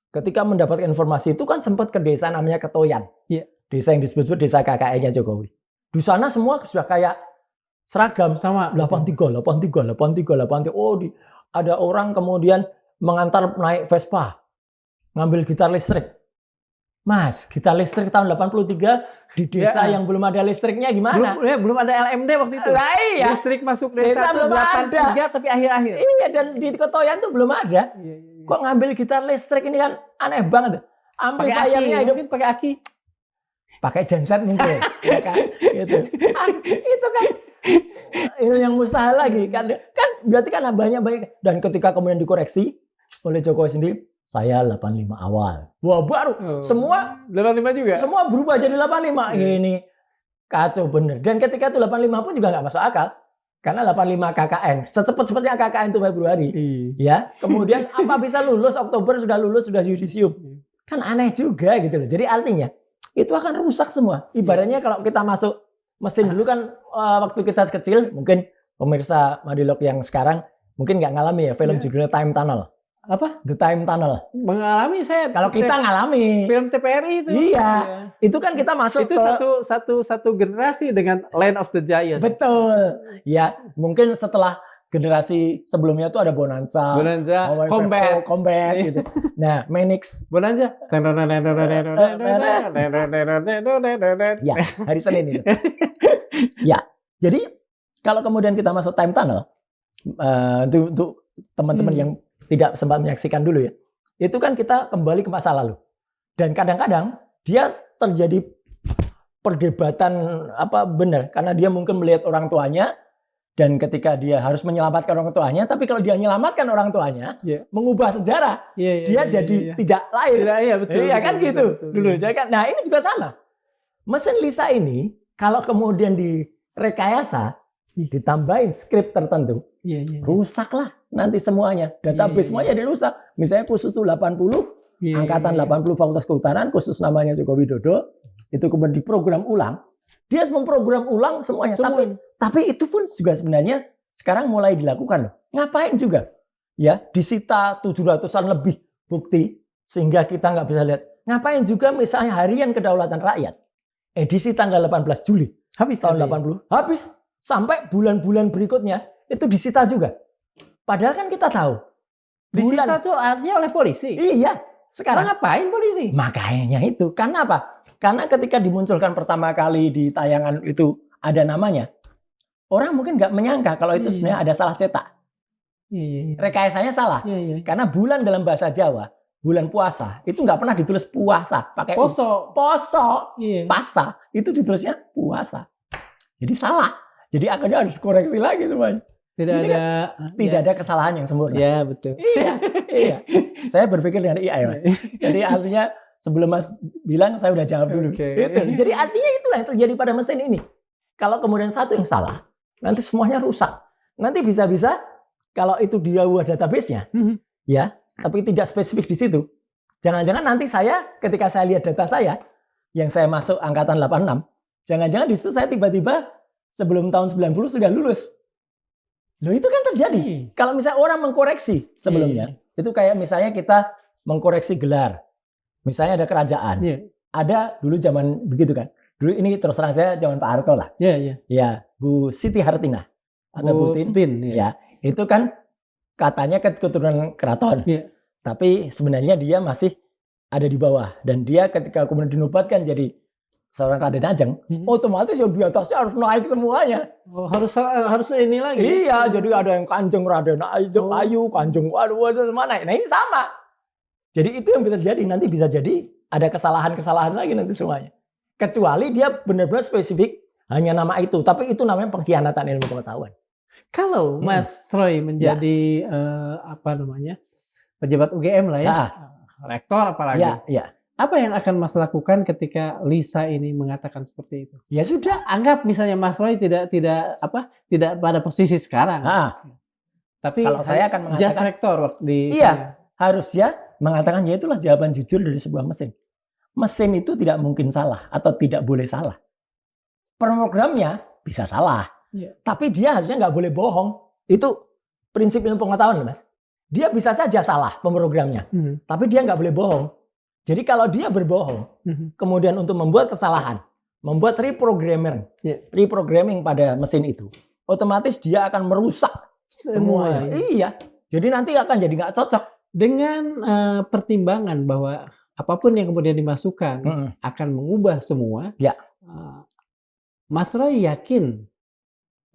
ketika mendapatkan informasi itu kan sempat ke desa namanya Ketoyan. Iya. Desa yang disebut desa KKN-nya Jokowi. Di sana semua sudah kayak seragam. Sama. 83. Oh, ada orang kemudian mengantar naik Vespa, ngambil gitar listrik. Mas, gitar listrik tahun 83 di desa yang belum ada listriknya gimana? Belum ada LMD waktu itu. Lah iya. Listrik masuk desa Belum ada. 83 tapi akhir-akhir. Iya, dan di Ketoyan tuh belum ada. Iya. Kok ngambil gitar listrik ini kan aneh banget. Amplifiernya hidup. Mungkin pakai aki. Pakai genset mungkin. Ya kan? Gitu. Itu kan itu yang mustahil lagi. Kan berarti kan banyak. Dan ketika kemudian dikoreksi oleh Jokowi sendiri, saya 85 awal. Wah, baru. Semua 85 juga. Semua berubah jadi 85. Ini kacau bener. Dan ketika itu 85 pun juga nggak masuk akal. Karena 85 KKN. Secepat-cepatnya KKN itu Februari. Ya. Kemudian apa bisa lulus Oktober sudah yudisium. Kan aneh juga gitu loh. Jadi artinya itu akan rusak semua. Ibaratnya kalau kita masuk mesin dulu kan waktu kita kecil, mungkin pemirsa Madilog yang sekarang mungkin nggak ngalami ya film judulnya Time Tunnel. Apa? The Time Tunnel. Mengalami saya. Kalau kita ngalami. Film TPRI itu. Iya. Itu kan kita masuk itu satu generasi dengan Land of the Giant. Betul. Ya, mungkin setelah generasi sebelumnya tuh ada Bonanza, Combat gitu. Nah, Manix. Bonanza. Ya, hari Senin itu. Ya, jadi kalau kemudian kita masuk time tunnel, untuk teman-teman yang tidak sempat menyaksikan dulu ya, itu kan kita kembali ke masa lalu. Dan kadang-kadang dia terjadi perdebatan apa benar, karena dia mungkin melihat orang tuanya, dan ketika dia harus menyelamatkan orang tuanya, tapi kalau dia menyelamatkan orang tuanya, mengubah sejarah, dia jadi tidak lahir. Iya, betul. Iya kan gitu betul. dulu. Nah ini juga sama. Mesin Lisa ini kalau kemudian direkayasa, ditambahin skrip tertentu, rusaklah nanti semuanya. Database semuanya dirusak. Misalnya khusus itu 80, angkatan 80 Fakultas Kehutanan, khusus namanya Joko Widodo, itu kemudian diprogram ulang. Dia harus memprogram ulang semuanya. Tapi itu pun juga sebenarnya sekarang mulai dilakukan. Ngapain juga? Ya, disita 700-an lebih bukti sehingga kita nggak bisa lihat. Ngapain juga misalnya Harian Kedaulatan Rakyat, edisi tanggal 18 Juli tahun 80, habis sampai bulan-bulan berikutnya itu disita juga. Padahal kan kita tahu. Disita tuh artinya oleh polisi. Iya. Sekarang ngapain polisi? Makanya itu. Karena apa? Karena ketika dimunculkan pertama kali di tayangan itu ada namanya, orang mungkin nggak menyangka kalau itu sebenarnya ada salah cetak. Rekayasanya salah. Karena bulan dalam bahasa Jawa, bulan puasa, itu nggak pernah ditulis puasa. Pakai poso. Pasa. Itu ditulisnya puasa. Jadi salah. Jadi akhirnya harus dikoreksi lagi semuanya. Tidak ada kesalahan yang sempurna. Ya, betul. Iya. Saya berpikir dengan AI, Mas. Jadi artinya sebelum Mas bilang saya udah jawab dulu. Itu. Jadi artinya itulah yang terjadi pada mesin ini. Kalau kemudian satu yang salah, nanti semuanya rusak. Nanti bisa-bisa kalau itu dia database-nya, ya, tapi tidak spesifik di situ. Jangan-jangan nanti saya ketika saya lihat data saya yang saya masuk angkatan 86, jangan-jangan di situ saya tiba-tiba sebelum tahun 90 sudah lulus. Loh itu kan terjadi. Kalau misalnya orang mengkoreksi sebelumnya, itu kayak misalnya kita mengkoreksi gelar. Misalnya ada kerajaan. Ada dulu zaman begitu kan. Dulu ini terus terang saya zaman Pak Harto lah. Ya, Bu Siti Hartinah atau Bu Tin. Ya, itu kan katanya keturunan keraton. Tapi sebenarnya dia masih ada di bawah. Dan dia ketika kemudian dinobatkan jadi seorang Raden Ajeng, otomatis yang di atasnya harus naik semuanya. Oh, harus ini lagi. Iya, jadi ada yang Kanjeng Raden Ayu, Kanjeng waduh mana. Nah, ini sama. Jadi itu yang bisa terjadi, nanti bisa jadi ada kesalahan-kesalahan lagi nanti semuanya. Kecuali dia benar-benar spesifik hanya nama itu, tapi itu namanya pengkhianatan ilmu pengetahuan. Kalau Mas Roy menjadi pejabat UGM lah ya, rektor apalagi. Apa yang akan Mas lakukan ketika Lisa ini mengatakan seperti itu? Ya sudah, anggap misalnya Mas Roy tidak pada posisi sekarang. Tapi kalau saya akan mengatakan just rektor di harusnya mengatakan ya itulah jawaban jujur dari sebuah mesin. Mesin itu tidak mungkin salah atau tidak boleh salah. Programnya bisa salah, tapi dia harusnya nggak boleh bohong. Itu prinsip ilmu pengetahuan, Mas. Dia bisa saja salah pemrogramnya, tapi dia nggak boleh bohong. Jadi kalau dia berbohong, kemudian untuk membuat kesalahan, membuat reprogramming pada mesin itu, otomatis dia akan merusak semuanya. Iya. Jadi nanti akan jadi nggak cocok. Dengan pertimbangan bahwa apapun yang kemudian dimasukkan akan mengubah semua. Mas Roy yakin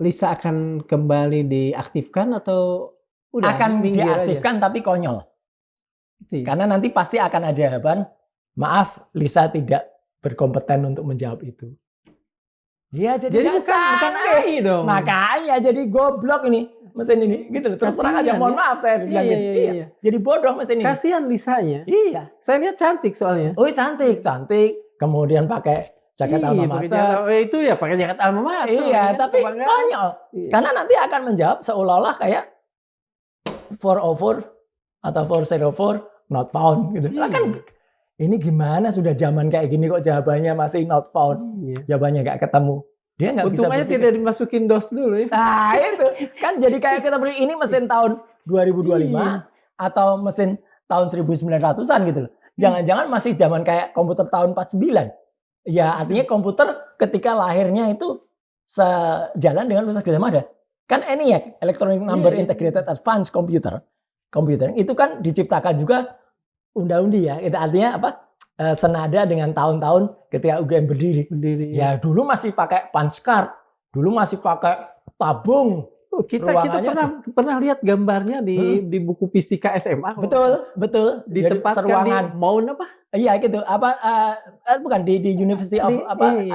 Lisa akan kembali diaktifkan atau udah akan diaktifkan aja? Tapi konyol. Karena nanti pasti akan ada jawaban, maaf Lisa tidak berkompeten untuk menjawab itu. Iya, jadi bukan AI dong. Makanya jadi goblok ini mesin ini, gitu loh. Terus terang aja, mohon maaf saya bilangin. Iya. Jadi bodoh mesin ini. Kasihan Lisanya. Iya. Saya lihat cantik soalnya. Oh, cantik. Kemudian pakai jaket alma mater. Itu ya pakai jaket alma mater. Iya, tapi konyol. Karena nanti akan menjawab seolah-olah kayak 404 atau 404 not found gitu. Lah kan ini gimana sudah zaman kayak gini kok jawabannya masih not found. Jawabannya nggak ketemu. Dia nggak bisa untungnya tidak dimasukin DOS dulu ya. Nah itu kan jadi kayak kita beli ini mesin tahun 2025 atau mesin tahun 1900-an gitu loh. Jangan-jangan masih zaman kayak komputer tahun 49. Ya artinya komputer ketika lahirnya itu sejalan dengan Universitas Gadjah Mada. Kan ENIAC, Electronic Number Integrated Advanced Computer itu kan diciptakan juga unda-undi ya. Itu artinya apa? Senada dengan tahun-tahun ketika UGM berdiri. Ya dulu masih pakai punch card, dulu masih pakai tabung. Kita pernah lihat gambarnya di buku fisika SMA. Betul. Ditempatkan di Mount apa? Iya gitu. Bukan di University of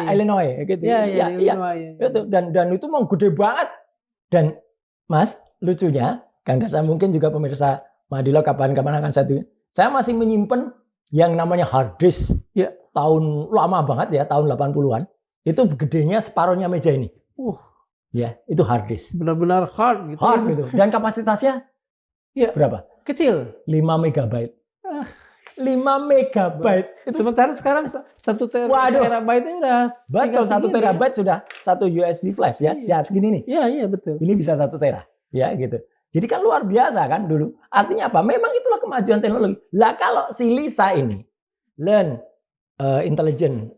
Illinois gitu. Iya. Itu dan itu mau gede banget. Dan Mas, lucunya Kang Dasar mungkin juga pemirsa Madilo kapan-kapan akan saya masih menyimpan yang namanya hard disk. Ya, tahun lama banget ya, tahun 80-an. Itu gedenya separuhnya meja ini. Ya, itu hard disk. Benar-benar hard gitu. Hard gitu. Dan kapasitasnya berapa? Kecil. 5 megabyte. 5 megabyte. Itu sementara sekarang 1 terabyte udah. Betul, 1 terabyte sudah 1 USB flash ya. Ya, segini nih. Iya, betul. Ini bisa 1 tera. Ya, gitu. Jadi kan luar biasa kan dulu. Artinya apa? Memang itulah kemajuan teknologi. Lah kalau si Lisa ini learn intelligent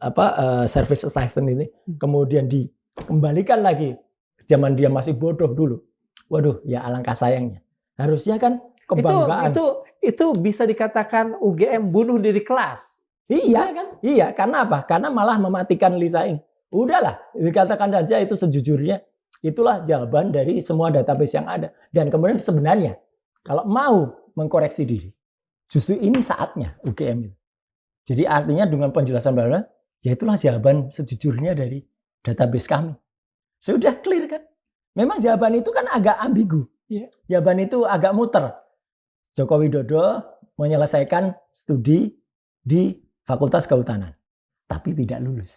service assistant ini kemudian dikembalikan lagi zaman dia masih bodoh dulu. Waduh, ya alangkah sayangnya. Harusnya kan kebanggaan. Itu bisa dikatakan UGM bunuh diri kelas. Iya kan? Iya, karena apa? Karena malah mematikan Lisa ini. Udahlah, dikatakan saja itu sejujurnya. Itulah jawaban dari semua database yang ada. Dan kemudian sebenarnya kalau mau mengkoreksi diri, justru ini saatnya UGM itu. Jadi artinya dengan penjelasan bahwa ya itulah jawaban sejujurnya dari database kami. Sudah clear kan? Memang jawaban itu kan agak ambigu. Jawaban itu agak muter. Joko Widodo menyelesaikan studi di Fakultas Kehutanan, tapi tidak lulus.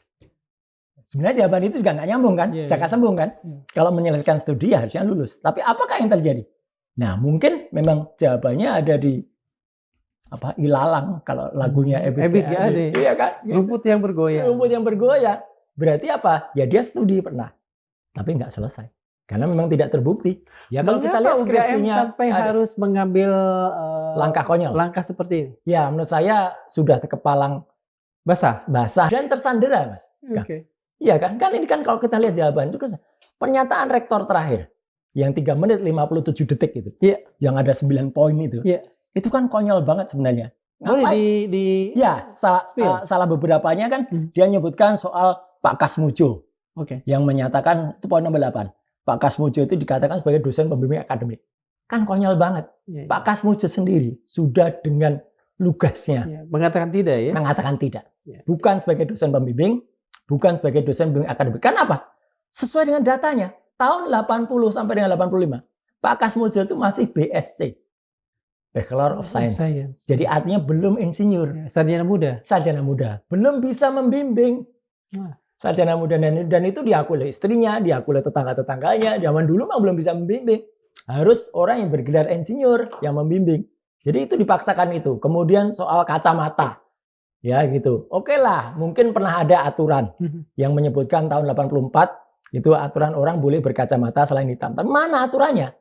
Sebenarnya jawaban itu juga nggak nyambung kan, jaka sembung kan. Kalau menyelesaikan studi ya harusnya lulus. Tapi apakah yang terjadi? Nah mungkin memang jawabannya ada di ilalang kalau lagunya Ebit G.Ade. Iya kan? Rumput yang bergoyang. Rumput yang bergoyang. Berarti apa? Ya dia studi pernah, tapi nggak selesai. Karena memang tidak terbukti. Ya kalau kita lihat skripsinya sampai harus mengambil langkah konyol. Langkah seperti ini. Ya menurut saya sudah kepalang basah dan tersandera, Mas. Oke. Iya kan? Kan ini kan kalau kita lihat jawaban itu kan pernyataan rektor terakhir yang 3 menit 57 detik itu. Yang ada 9 poin itu. Itu kan konyol banget sebenarnya. Boleh salah beberapanya kan dia nyebutkan soal Pak Kasmujo. Yang menyatakan itu poin nomor 8. Pak Kasmujo itu dikatakan sebagai dosen pembimbing akademik. Kan konyol banget. Pak Kasmujo sendiri sudah dengan lugasnya mengatakan tidak ya. Mengatakan tidak. Bukan sebagai dosen pembimbing, bukan sebagai dosen pembimbing akademik. Kenapa? Sesuai dengan datanya, tahun 80 sampai dengan 85, Pak Kasmujo itu masih BSc, Bachelor of Science. Jadi artinya belum insinyur. Sarjana muda. Belum bisa membimbing. Sarjana muda dan itu diakui oleh istrinya, diakui oleh tetangga-tetangganya. Zaman dulu memang belum bisa membimbing. Harus orang yang bergelar insinyur yang membimbing. Jadi itu dipaksakan itu. Kemudian soal kacamata. Ya gitu. Oke lah, mungkin pernah ada aturan yang menyebutkan tahun 84 itu aturan orang boleh berkacamata selain hitam. Tapi mana aturannya?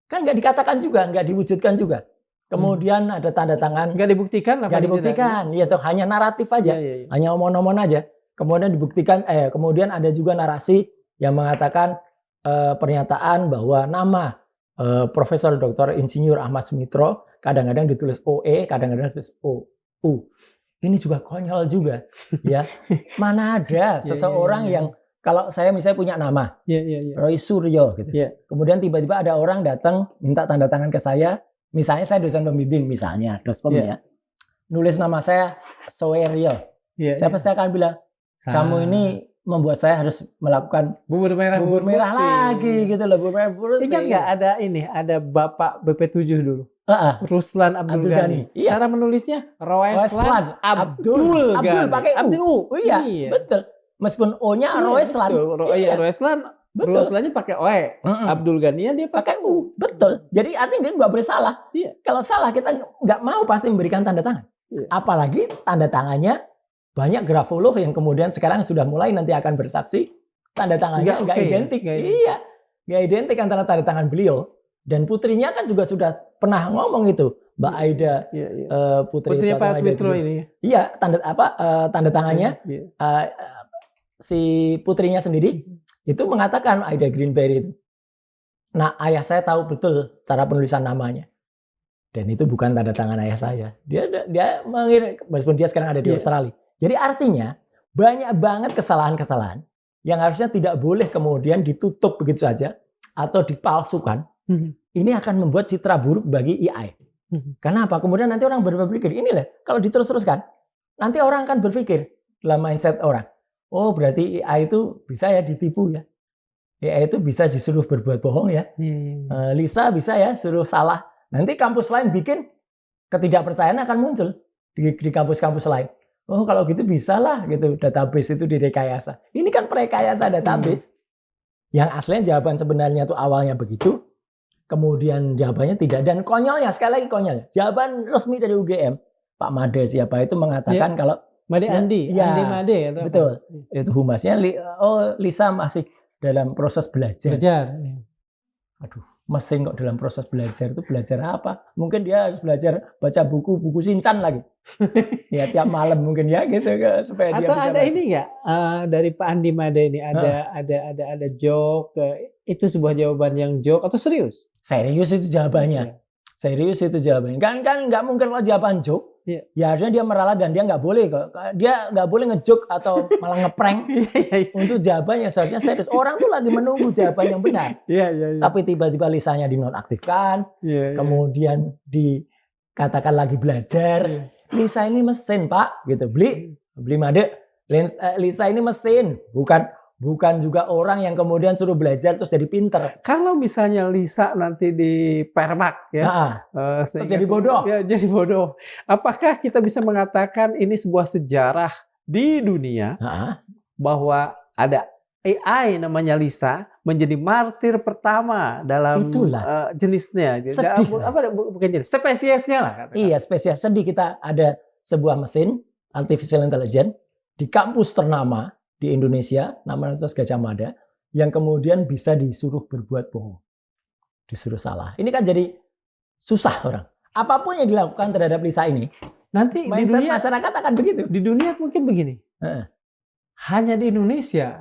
Kan nggak dikatakan juga, nggak diwujudkan juga. Kemudian ada tanda tangan. Nggak dibuktikan? Nggak dibuktikan. Ya tuh hanya naratif aja, hanya omong-omong aja. Kemudian dibuktikan. Kemudian ada juga narasi yang mengatakan pernyataan bahwa nama Profesor Dr. Insinyur Ahmad Sumitro kadang-kadang ditulis OE, kadang-kadang ditulis OU. Ini juga konyol juga, ya. Mana ada seseorang yang kalau saya misalnya punya nama, Roy Suryo, gitu. Kemudian tiba-tiba ada orang datang minta tanda tangan ke saya, misalnya saya dosen pembimbing, misalnya dospem ya, nulis nama saya Soerio. Saya pasti akan bilang, kamu ini membuat saya harus melakukan bubur merah lagi, gitu loh, bubur merah. Ingat nggak ada Bapak BP7 dulu? Ruslan Abdul Ghani. Cara menulisnya Roeslan Abdul pakai U. Iya, betul. Meskipun O-nya Roeslan. Roeslan. Ruslannya pakai O. Abdul Ghani dia pakai U. Betul. Jadi artinya dia nggak boleh salah. Kalau salah kita nggak mau pasti memberikan tanda tangan. Apalagi tanda tangannya banyak grafolog yang kemudian sekarang sudah mulai nanti akan bersaksi tanda tangannya nggak identik. Iya, nggak identik antara tanda tangan beliau. Dan putrinya kan juga sudah pernah ngomong itu, Mbak Aida, putrinya Pak Sumitro ini. Iya, tanda tangannya si putrinya sendiri itu mengatakan Aida Greenberry itu Nah, ayah saya tahu betul cara penulisan namanya. Dan itu bukan tanda tangan ayah saya. Dia mengirim, meskipun dia sekarang ada di Australia. Jadi artinya banyak banget kesalahan-kesalahan yang harusnya tidak boleh kemudian ditutup begitu saja atau dipalsukan. Ini akan membuat citra buruk bagi AI. Karena apa? Kemudian nanti orang berpikir, inilah kalau diterus-teruskan, nanti orang akan berpikir dalam mindset orang, oh berarti AI itu bisa ya ditipu ya. AI itu bisa disuruh berbuat bohong ya. Lisa bisa ya suruh salah. Nanti kampus lain bikin ketidakpercayaan akan muncul di kampus-kampus lain. Oh kalau gitu bisa lah gitu, database itu direkayasa. Ini kan perekayasa database. Yang aslinya jawaban sebenarnya tuh awalnya begitu, kemudian jawabannya tidak. Dan konyolnya, sekali lagi konyolnya, jawaban resmi dari UGM, Pak Made siapa itu mengatakan kalau Made Andi, Andi Made atau betul. Apa? Itu humasnya, Lisa masih dalam proses belajar. Aduh, mesin kok dalam proses belajar itu belajar apa? Mungkin dia harus belajar baca buku Shinchan lagi. Ya tiap malam mungkin ya gitu supaya dia atau bisa ada baca. ini nggak dari Pak Andi Made ini ada joke, itu sebuah jawaban yang joke atau serius? Serius itu jawabannya. Serius itu jawabannya. Kan nggak mungkin kalau jawaban joke. Ya harusnya dia meralat dan dia nggak boleh kok. Dia nggak boleh ngejoke atau malah ngeprank. Untuk jawabannya seharusnya serius. Orang tuh lagi menunggu jawaban yang benar. Tapi tiba-tiba Lisanya dinonaktifkan. Kemudian dikatakan lagi belajar. Lisa ini mesin Pak, gitu. Beli Made. Lisa ini mesin, bukan juga orang yang kemudian suruh belajar terus jadi pinter. Kalau misalnya Lisa nanti dipermak ya, terus jadi bodoh. Ya, jadi bodoh. Apakah kita bisa mengatakan ini sebuah sejarah di dunia bahwa ada AI namanya Lisa menjadi martir pertama dalam jenisnya. Sedih. Bukan jenis, spesiesnya lah. Katakan. Iya, spesies. Sedih kita ada sebuah mesin artificial intelligence di kampus ternama di Indonesia, namanya Gajah Mada, yang kemudian bisa disuruh berbuat bohong, disuruh salah. Ini kan jadi susah orang. Apapun yang dilakukan terhadap Lisa ini, nanti di dunia masyarakat akan begitu. Di dunia mungkin begini. Hanya di Indonesia,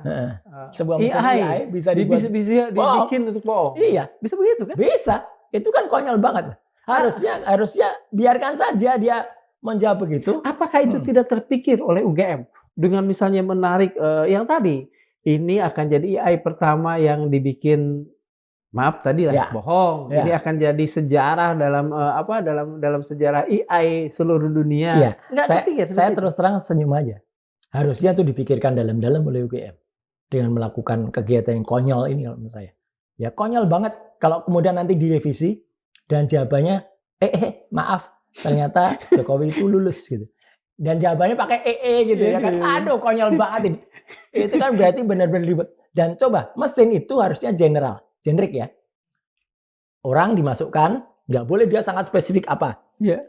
sebuah mesin AI bisa dibikin untuk bohong. Iya, bisa begitu kan? Bisa. Itu kan konyol banget. Harusnya biarkan saja dia menjawab begitu. Apakah itu tidak terpikir oleh UGM? Dengan misalnya menarik yang tadi, ini akan jadi AI pertama yang dibikin, maaf tadi lah bohong. Ini akan jadi sejarah dalam sejarah AI seluruh dunia. Saya terus terang senyum aja. Harusnya itu dipikirkan dalam-dalam oleh UGM dengan melakukan kegiatan yang konyol ini menurut saya. Ya konyol banget kalau kemudian nanti direvisi dan jawabannya maaf ternyata Jokowi itu lulus gitu. Dan jawabannya pakai gitu ya kan. Aduh konyol banget ini. Itu kan berarti benar-benar ribet. Dan coba mesin itu harusnya generik ya. Orang dimasukkan, nggak boleh dia sangat spesifik apa.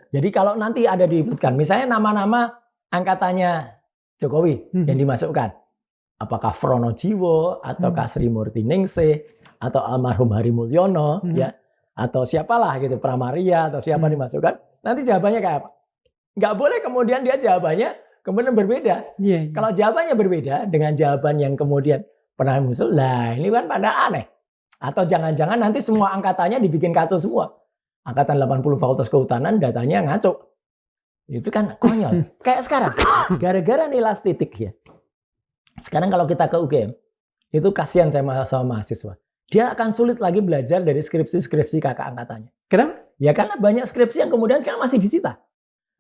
Jadi kalau nanti ada disebutkan, misalnya nama-nama angkatannya Jokowi yang dimasukkan. Apakah Frono Jiwo, ataukah Sri Murti Ningsih, atau almarhum Hari Mulyono, ya, atau siapalah gitu, Pramaria, atau siapa dimasukkan. Nanti jawabannya kayak apa? Nggak boleh kemudian dia jawabannya kemudian berbeda. Kalau jawabannya berbeda dengan jawaban yang kemudian pernah muncul, lah ini kan pada aneh. Atau jangan-jangan nanti semua angkatannya dibikin kacau semua. Angkatan 80 Fakultas Kehutanan datanya ngaco. Itu kan konyol. Kayak sekarang, gara-gara nilai titik ya. Sekarang kalau kita ke UGM, itu kasihan saya sama mahasiswa. Dia akan sulit lagi belajar dari skripsi-skripsi kakak angkatannya. Kenapa? Ya karena banyak skripsi yang kemudian sekarang masih disita.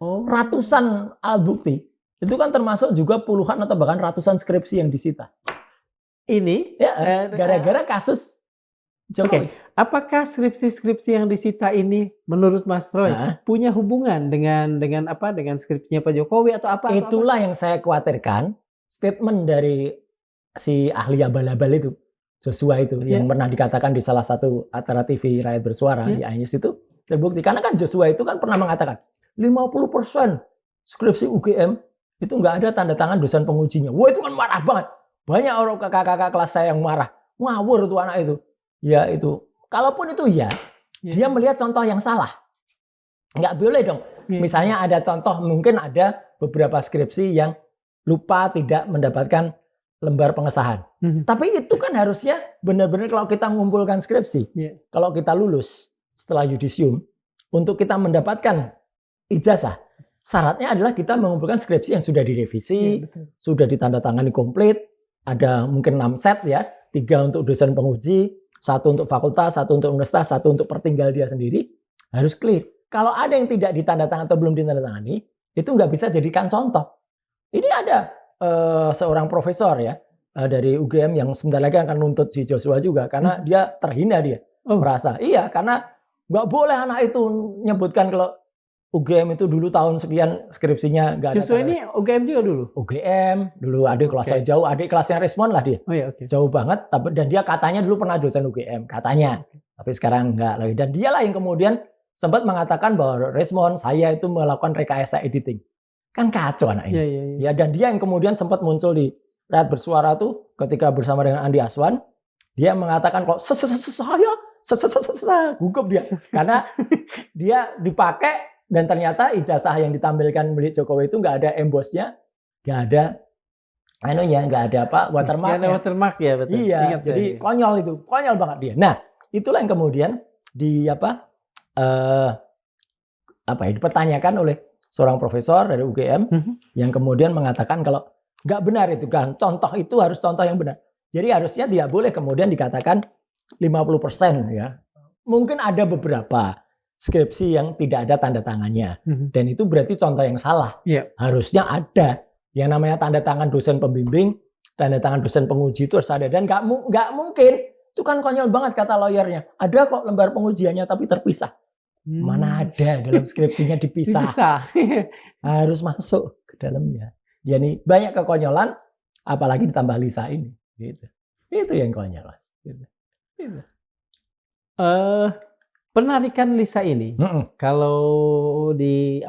Ratusan alat bukti. Itu kan termasuk juga puluhan atau bahkan ratusan skripsi yang disita. Ini ya gara-gara kasus Jokowi. Apakah skripsi-skripsi yang disita ini menurut Mas Roy punya hubungan dengan skripsinya Pak Jokowi atau apa? Itulah yang saya khawatirkan. Statement dari si ahli abal-abal itu, Joshua itu, yang pernah dikatakan di salah satu acara TV Rakyat Bersuara di iNews itu terbukti. Karena kan Joshua itu kan pernah mengatakan 50% skripsi UGM itu nggak ada tanda tangan dosen pengujinya. Wah itu kan marah banget. Banyak orang kakak-kakak kelas saya yang marah. Ngawur tuh anak itu. Ya itu. Kalaupun itu dia melihat contoh yang salah. Nggak boleh dong. Misalnya ada contoh, mungkin ada beberapa skripsi yang lupa tidak mendapatkan lembar pengesahan. Tapi itu kan harusnya benar-benar kalau kita mengumpulkan skripsi, kalau kita lulus setelah yudisium, untuk kita mendapatkan ijazah, syaratnya adalah kita mengumpulkan skripsi yang sudah direvisi, sudah ditandatangani komplit, ada mungkin 6 set ya, 3 untuk dosen penguji, 1 untuk fakultas, 1 untuk universitas, 1 untuk pertinggal dia sendiri, harus clear. Kalau ada yang tidak ditandatangani atau belum ditandatangani, itu nggak bisa jadikan contoh. Ini ada seorang profesor ya dari UGM yang sebentar lagi akan nuntut si Joshua juga karena dia terhina dia merasa karena nggak boleh anak itu menyebutkan kalau UGM itu dulu tahun sekian skripsinya nggak ada. Joshua ini UGM juga dulu. UGM dulu adik kelasnya jauh, adik kelasnya Respon lah dia. Jauh banget, dan dia katanya dulu pernah dosen UGM katanya, tapi sekarang nggak lagi. Dan dialah yang kemudian sempat mengatakan bahwa Respon saya itu melakukan rekayasa editing. Kan kacau anak ini. Ya, dan dia yang kemudian sempat muncul di Rakyat Bersuara tuh ketika bersama dengan Andi Aswan, dia mengatakan kok saya gugup dia karena dia dipakai dan ternyata ijazah yang ditampilkan milik Jokowi itu nggak ada embossnya, nggak ada nggak ada watermark. Nggak ada watermark ya betul. Iya, jadi konyol banget dia. Nah, itulah yang kemudian dipertanyakan oleh seorang profesor dari UGM yang kemudian mengatakan kalau nggak benar itu kan, contoh itu harus contoh yang benar. Jadi harusnya tidak boleh kemudian dikatakan 50% ya. Mungkin ada beberapa skripsi yang tidak ada tanda tangannya dan itu berarti contoh yang salah. Harusnya ada yang namanya tanda tangan dosen pembimbing, tanda tangan dosen penguji itu harus ada, dan nggak mungkin itu kan konyol banget kata lawyernya. Ada kok lembar pengujiannya tapi terpisah. Mana ada dalam skripsinya dipisah. Harus masuk ke dalamnya. Jadi banyak kekonyolan, apalagi ditambah Lisa ini. Gitu. Itu yang konyol. Gitu. Penarikan Lisa ini, kalau di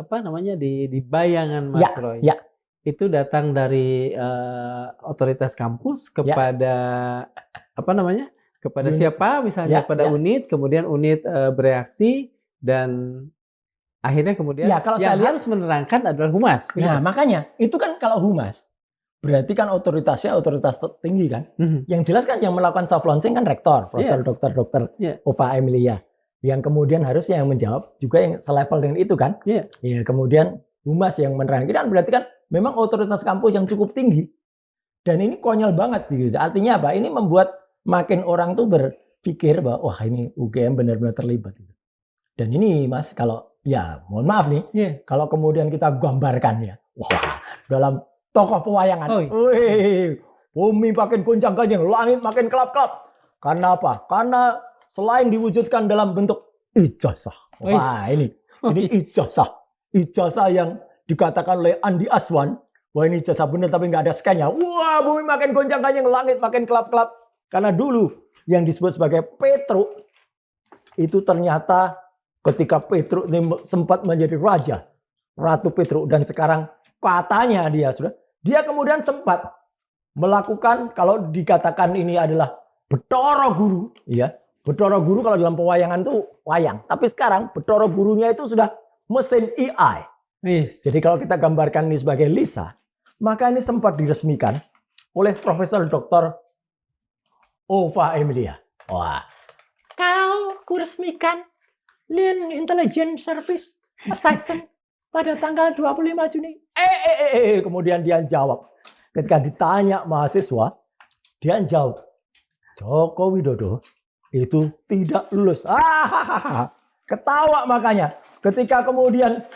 di bayangan Mas Roy, itu datang dari otoritas kampus kepada kepada siapa? Misalnya pada unit, kemudian unit bereaksi. Dan akhirnya kemudian kalau yang saya lihat, harus menerangkan adalah humas. Nah makanya itu kan kalau humas berarti kan otoritasnya otoritas tinggi kan. Yang jelas kan yang melakukan soft launching kan rektor, Profesor Dr. Ova Emilia. Yang kemudian harusnya yang menjawab juga yang selevel dengan itu kan. Ya, kemudian humas yang menerangkan kan berarti kan memang otoritas kampus yang cukup tinggi. Dan ini konyol banget gitu. Artinya apa? Ini membuat makin orang tuh berpikir bahwa wah ini UGM benar-benar terlibat gitu. Dan ini Mas, kalau mohon maaf nih, kalau kemudian kita gambarkan ya, wah dalam tokoh pewayangan, bumi makin goncang-ganjing, langit makin kelap-kelap. Karena apa? Karena selain diwujudkan dalam bentuk ijazah, wah ini ijazah yang dikatakan oleh Andi Aswan, wah ini ijazah benar tapi nggak ada scan-nya. Wah bumi makin goncang-ganjing, langit makin kelap-kelap. Karena dulu yang disebut sebagai Petruk itu ternyata ketika Petruk ini sempat menjadi raja, Ratu Petruk, dan sekarang katanya dia kemudian sempat melakukan, kalau dikatakan ini adalah Bathara Guru, ya. Bathara Guru kalau dalam pewayangan itu wayang, tapi sekarang Bathara Gurunya itu sudah mesin AI. Jadi kalau kita gambarkan ini sebagai Lisa, maka ini sempat diresmikan oleh Profesor Dr. Ova Emilia. Wah, kau kuresmikan Lean Intelligence Service Assistant pada tanggal 25 Juni. Kemudian dia jawab. Ketika ditanya mahasiswa, dia jawab, Joko Widodo itu tidak lulus. Ketawa makanya. Ketika kemudian,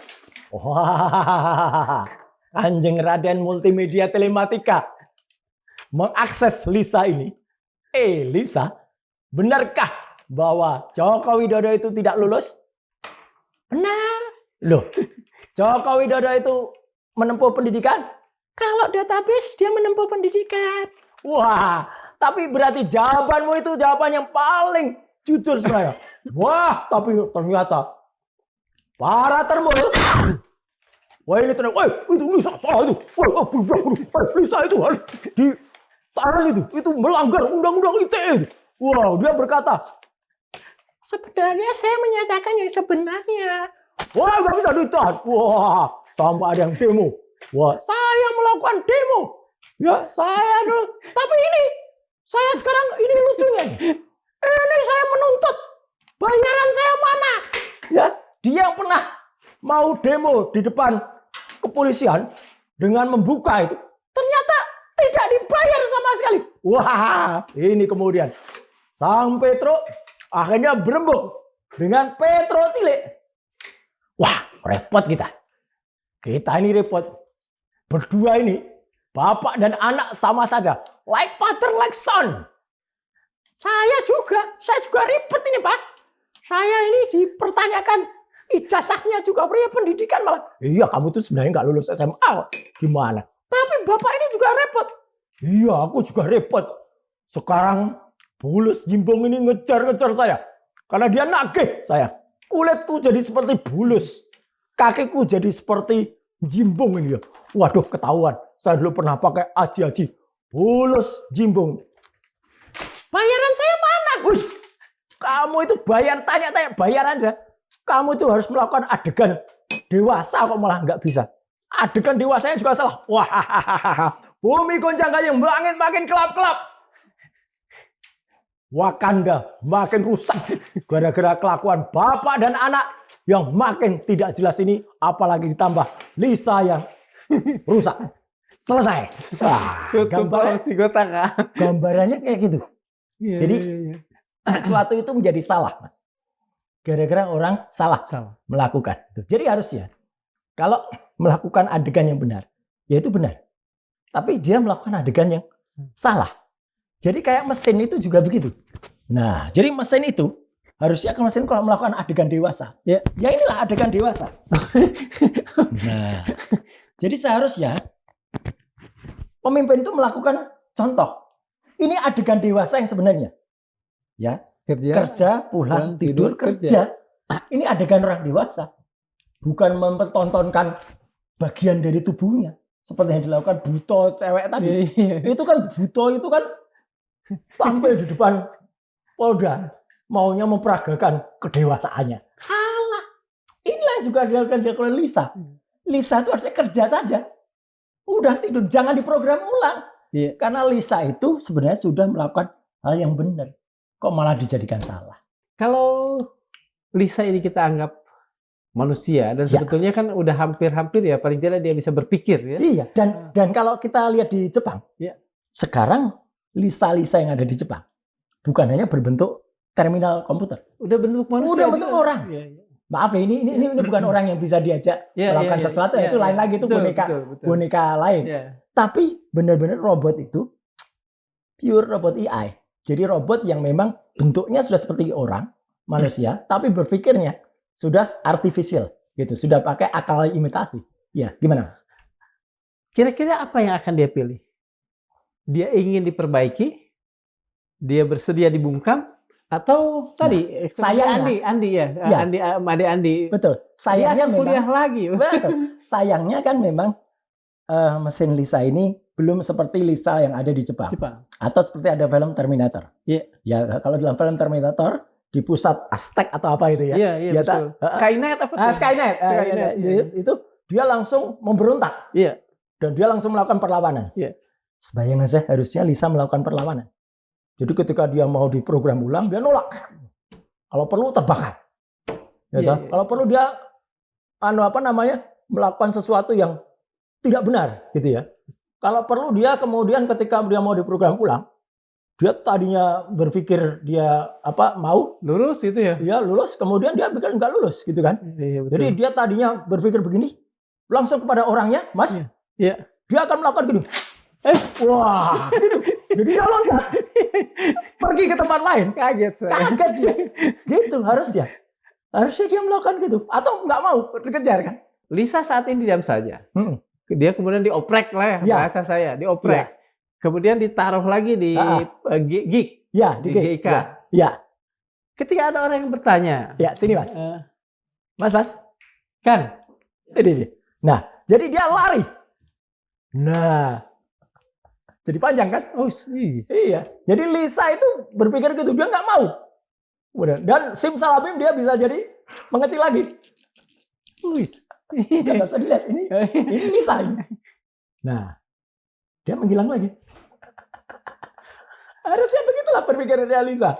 Kanjeng Raden Multimedia Telematika mengakses Lisa ini. Lisa, benarkah bahwa Joko Widodo itu tidak lulus? Benar. Loh, Joko Widodo itu menempuh pendidikan? Kalau database dia menempuh pendidikan. Wah, tapi berarti jawabanmu itu jawaban yang paling jujur sebenarnya. Wah, tapi ternyata para termul. Wah ini ternyata, itu Lisa salah itu. Lisa itu harus ditahan itu melanggar undang-undang ITE. Wow, dia berkata, sebenarnya saya menyatakan yang sebenarnya. Wah, nggak bisa ditahan. Wah, sampai ada yang demo. Wah, saya melakukan demo. Ya, saya dulu. Tapi ini, saya sekarang ini lucunya. Ini saya menuntut. Bayaran saya mana? Ya, dia yang pernah mau demo di depan kepolisian dengan membuka itu. Ternyata tidak dibayar sama sekali. Wah, ini kemudian Sang Petro akhirnya berembuk dengan Petro cilik. Wah, repot kita. Kita ini repot. Berdua ini, bapak dan anak sama saja. Like father, like son. Saya juga ribet ini, Pak. Saya ini dipertanyakan ijazahnya juga, pria pendidikan malah. Iya, kamu tuh sebenarnya nggak lulus SMA. Gimana? Tapi bapak ini juga repot. Iya, aku juga repot. Sekarang bulus Jimbong ini ngejar-ngejar saya. Karena dia nagih saya. Kulitku jadi seperti bulus. Kakiku jadi seperti Jimbong ini ya. Waduh, ketahuan. Saya dulu pernah pakai aji-aji. Bulus Jimbong. Bayaran saya mana? Hush. Kamu itu tanya-tanya bayar aja. Kamu itu harus melakukan adegan dewasa kok malah nggak bisa. Adegan dewasanya juga salah. Wah, bumi goncang-ganjing, langit makin kelap-kelap. Wakanda makin rusak gara-gara kelakuan bapak dan anak yang makin tidak jelas ini, apalagi ditambah Lisa yang rusak. Selesai. Gambarannya kayak gitu. Jadi sesuatu itu menjadi salah, Mas. Gara-gara orang salah melakukan. Jadi harusnya kalau melakukan adegan yang benar, ya itu benar. Tapi dia melakukan adegan yang salah. Jadi kayak mesin itu juga begitu. Nah, jadi mesin itu harusnya mesin kalau melakukan adegan dewasa, ya inilah adegan dewasa. Nah, jadi seharusnya pemimpin itu melakukan contoh. Ini adegan dewasa yang sebenarnya. Ya, kerja, pulang, tidur, kerja. Ini adegan orang dewasa. Bukan mempertontonkan bagian dari tubuhnya. Seperti yang dilakukan Buto cewek tadi. Itu kan Buto itu kan tampil di depan Polda. Maunya memperagakan kedewasaannya. Salah. Inilah yang juga dilakukan oleh Lisa. Lisa itu harusnya kerja saja. Udah tidur, jangan diprogram ulang. Karena Lisa itu sebenarnya sudah melakukan hal yang benar. Kok malah dijadikan salah? Kalau Lisa ini kita anggap manusia dan sebetulnya kan udah hampir-hampir ya, paling tidak dia bisa berpikir ya. Iya, dan kalau kita lihat di Jepang, sekarang Lisa-Lisa yang ada di Jepang bukan hanya berbentuk terminal komputer. Udah bentuk manusia. Udah bentuk orang. Maaf ya, ini bukan orang yang bisa diajak melakukan sesuatu, itu lain lagi, itu boneka lain. Tapi benar-benar robot itu pure robot AI. Jadi robot yang memang bentuknya sudah seperti orang, manusia, tapi berpikirnya sudah artificial, gitu. Sudah pakai akal imitasi. Ya, gimana, Mas? Kira-kira apa yang akan dia pilih? Dia ingin diperbaiki, dia bersedia dibungkam, atau tadi sayangnya Andi. Betul. Sayangnya memang kuliah lagi. Betul. Sayangnya kan memang mesin Lisa ini belum seperti Lisa yang ada di Jepang. Atau seperti ada film Terminator. Ya, kalau dalam film Terminator di pusat Aztec atau apa itu ya. Iya, betul. Skynet apa? Skynet. Itu dia langsung memberontak. Dan dia langsung melakukan perlawanan. Sebayangnya saya harusnya Lisa melakukan perlawanan. Jadi ketika dia mau diprogram ulang, dia nolak. Kalau perlu terbakar. Kalau perlu dia melakukan sesuatu yang tidak benar, gitu ya. Kalau perlu dia kemudian ketika dia mau diprogram ulang, dia tadinya berpikir dia mau lulus itu ya. Iya, lulus, kemudian dia nggak lulus, gitu kan. Jadi dia tadinya berpikir begini, langsung kepada orangnya, Mas. Dia akan melakukan gini. Wah, gitu. Jadi dia loncat. Pergi ke tempat lain. Kaget dia. Gitu harusnya. Harusnya dia melakukan gitu. Atau nggak mau dikejar kan. Lisa saat ini diam saja. Dia kemudian dioprek lah ya, bahasa saya. Dioprek. Kemudian ditaruh lagi di GIG. Di GIK. Ketika ada orang yang bertanya. Sini Mas. Mas. Kan. Ini. Nah, jadi dia lari. Nah. Jadi panjang kan? Iya. Jadi Lisa itu berpikir gitu, dia nggak mau. Dan simsalabim dia bisa jadi mengecil lagi. Nggak usah dilihat, ini Lisa ini. Nah, dia menghilang lagi. Harusnya begitulah berpikirnya Lisa.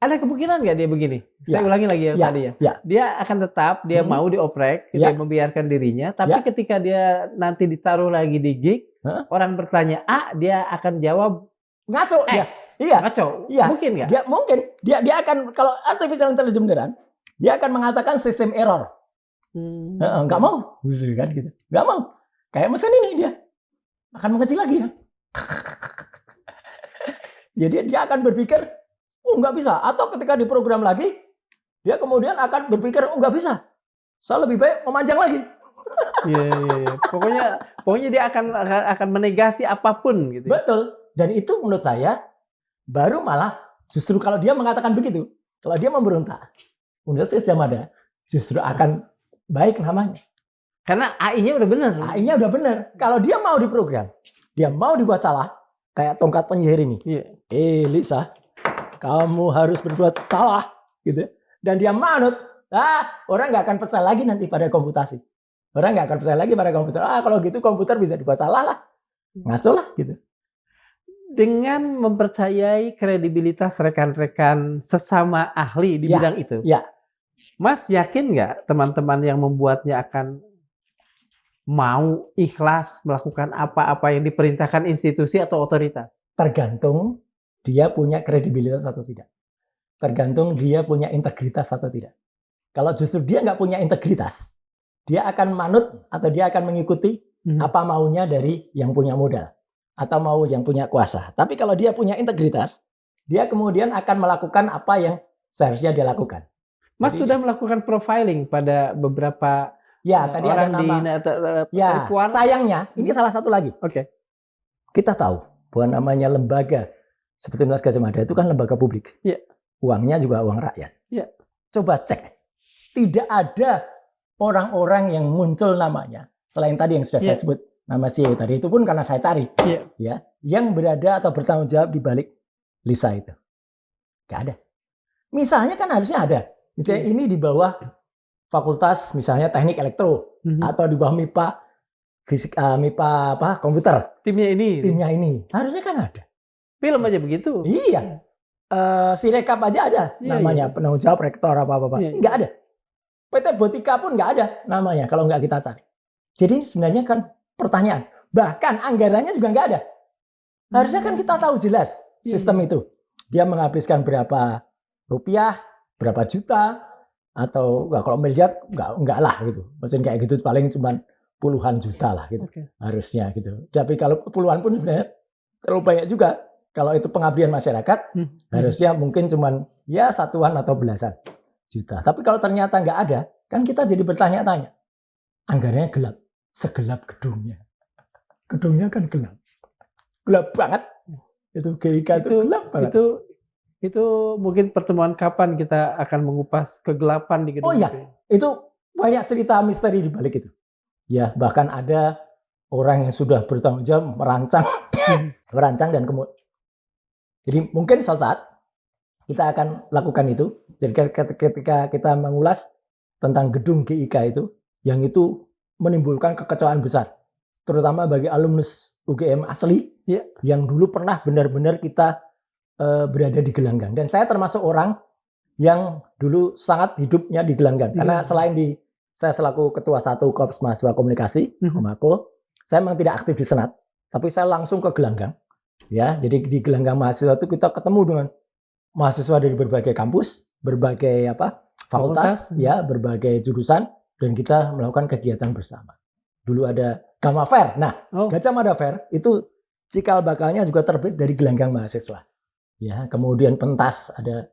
Ada kemungkinan nggak dia begini? Saya ulangi lagi yang tadi ya. Ya. Dia akan tetap, dia mau dioprek, dia membiarkan dirinya, tapi ketika dia nanti ditaruh lagi di gig, orang bertanya A, dia akan jawab ngaco. X. Iya. Ngaco. Iya. Mungkin nggak? Dia mungkin. Dia akan, kalau artificial intelligence beneran, dia akan mengatakan sistem error. Nggak mau. Kan gitu. Nggak mau. Kayak mesin ini dia. Akan mengecil lagi ya. Jadi dia akan berpikir, nggak bisa. Atau ketika diprogram lagi, dia kemudian akan berpikir, nggak bisa. Saya lebih baik memanjang lagi. Iya. Pokoknya dia akan menegasi apapun gitu. Betul. Dan itu menurut saya baru malah justru kalau dia mengatakan begitu, kalau dia memberontak, Universitas Gadjah Mada justru akan baik namanya. Karena AI-nya udah benar. AI-nya udah benar. Kalau dia mau diprogram, dia mau dibuat salah, kayak tongkat penyihir ini. Lisa, kamu harus berbuat salah, gitu. Dan dia manut, orang nggak akan percaya lagi nanti pada komputasi. Orang nggak akan percaya lagi pada komputer. Kalau gitu komputer bisa dibuat salah lah, ngaco lah, gitu. Dengan mempercayai kredibilitas rekan-rekan sesama ahli di bidang itu, Mas yakin nggak teman-teman yang membuatnya akan mau ikhlas melakukan apa-apa yang diperintahkan institusi atau otoritas? Tergantung dia punya kredibilitas atau tidak. Tergantung dia punya integritas atau tidak. Kalau justru dia nggak punya integritas, dia akan manut atau dia akan mengikuti apa maunya dari yang punya modal atau mau yang punya kuasa. Tapi kalau dia punya integritas, dia kemudian akan melakukan apa yang seharusnya dia lakukan. Mas sudah melakukan profiling pada beberapa tadi orang ada nama. Sayangnya ini salah satu lagi. Kita tahu bahwa namanya lembaga seperti Universitas Gadjah Mada itu kan lembaga publik. Uangnya juga uang rakyat. Coba cek. Tidak ada orang-orang yang muncul namanya selain tadi yang sudah saya sebut, nama CEO tadi itu pun karena saya cari. Yang berada atau bertanggung jawab di balik Lisa itu. Nggak ada. Misalnya kan harusnya ada. Misalnya ini di bawah fakultas misalnya teknik elektro atau di bawah MIPA MIPA komputer. Timnya ini. Harusnya kan ada. Film aja begitu. Iya. Sirekap aja ada namanya penanggung jawab rektor apa-apa. Nggak ada. PT Botika pun nggak ada namanya kalau nggak kita cari. Jadi sebenarnya kan pertanyaan. Bahkan anggarannya juga nggak ada. Harusnya kan kita tahu jelas sistem itu. Dia menghabiskan berapa rupiah, berapa juta, atau kalau miliar nggak lah gitu. Mesin kayak gitu paling cuma puluhan juta lah gitu. Harusnya gitu. Tapi kalau puluhan pun sebenarnya terlalu banyak juga. Kalau itu pengabdian masyarakat, harusnya mungkin cuma satuan atau belasan juta. Tapi kalau ternyata nggak ada, kan kita jadi bertanya-tanya. Anggarannya gelap, segelap gedungnya. Gedungnya kan gelap. Gelap banget. Itu GIK itu gelap banget. Itu mungkin pertemuan kapan kita akan mengupas kegelapan di gedung itu. Itu banyak cerita misteri di balik itu. Ya, bahkan ada orang yang sudah bertanggung jawab merancang dan kemudian. Jadi mungkin suatu saat kita akan lakukan itu. Jadi ketika kita mengulas tentang gedung GIK itu, yang itu menimbulkan kekecewaan besar, terutama bagi alumnus UGM asli yang dulu pernah benar-benar kita berada di gelanggang. Dan saya termasuk orang yang dulu sangat hidupnya di gelanggang. Karena selain saya selaku ketua 1 Korps Mahasiswa Komunikasi, Komako, saya memang tidak aktif di Senat, tapi saya langsung ke gelanggang. Jadi di gelanggang mahasiswa itu kita ketemu dengan mahasiswa dari berbagai kampus, berbagai fakultas, berbagai jurusan, dan kita melakukan kegiatan bersama. Dulu ada Gamma Fair. Nah, Gadjah Mada Fair itu cikal bakalnya juga terbit dari gelanggang mahasiswa. Kemudian pentas ada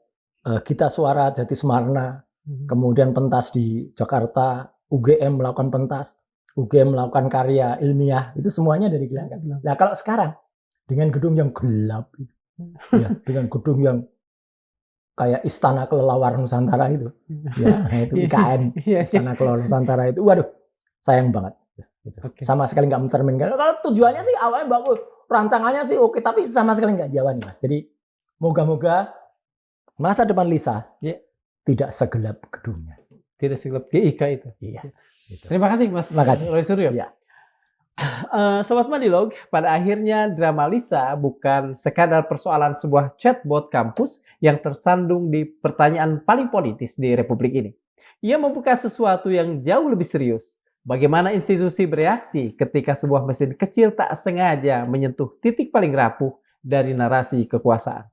Gita Suara Jati Semarna, kemudian pentas di Jakarta, UGM melakukan pentas, UGM melakukan karya ilmiah, itu semuanya dari gelanggang. Nah, kalau sekarang dengan gedung yang gelap, dengan gedung yang kayak Istana Kelelawar Nusantara itu, itu IKN, Istana Kelelawar Nusantara itu, waduh, sayang banget. Sama sekali nggak mencerminkan. Kalau tujuannya sih awalnya bagus, rancangannya sih oke, tapi sama sekali nggak jalan, Mas. Jadi moga-moga masa depan Lisa tidak segelap gedungnya. Tidak segelap GIK itu. Gitu. Terima kasih Mas Roy Suryo. Sobat Madilog, pada akhirnya drama Lisa bukan sekadar persoalan sebuah chatbot kampus yang tersandung di pertanyaan paling politis di Republik ini. Ia membuka sesuatu yang jauh lebih serius. Bagaimana institusi bereaksi ketika sebuah mesin kecil tak sengaja menyentuh titik paling rapuh dari narasi kekuasaan.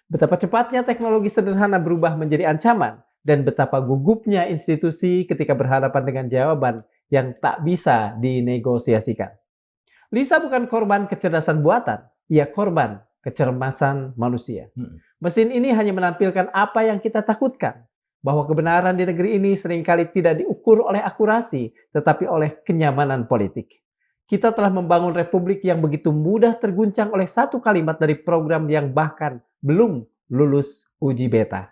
Betapa cepatnya teknologi sederhana berubah menjadi ancaman, dan betapa gugupnya institusi ketika berhadapan dengan jawaban yang tak bisa dinegosiasikan. Lisa bukan korban kecerdasan buatan, ia korban kecermasan manusia. Mesin ini hanya menampilkan apa yang kita takutkan, bahwa kebenaran di negeri ini seringkali tidak diukur oleh akurasi, tetapi oleh kenyamanan politik. Kita telah membangun republik yang begitu mudah terguncang oleh satu kalimat dari program yang bahkan belum lulus uji beta.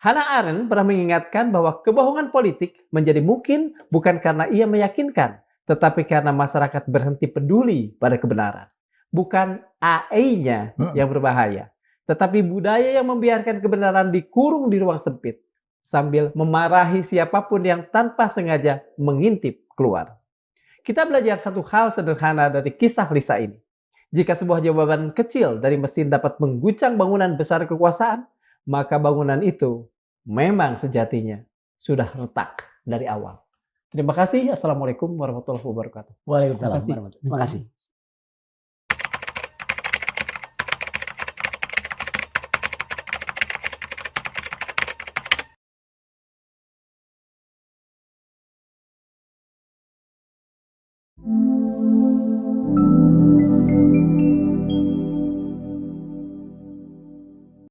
Hannah Arendt pernah mengingatkan bahwa kebohongan politik menjadi mungkin bukan karena ia meyakinkan, tetapi karena masyarakat berhenti peduli pada kebenaran. Bukan AI-nya yang berbahaya, tetapi budaya yang membiarkan kebenaran dikurung di ruang sempit, sambil memarahi siapapun yang tanpa sengaja mengintip keluar. Kita belajar satu hal sederhana dari kisah Lisa ini. Jika sebuah jawaban kecil dari mesin dapat mengguncang bangunan besar kekuasaan, maka bangunan itu memang sejatinya sudah retak dari awal. Terima kasih. Assalamualaikum warahmatullahi wabarakatuh. Waalaikumsalam. Terima kasih. Terima kasih.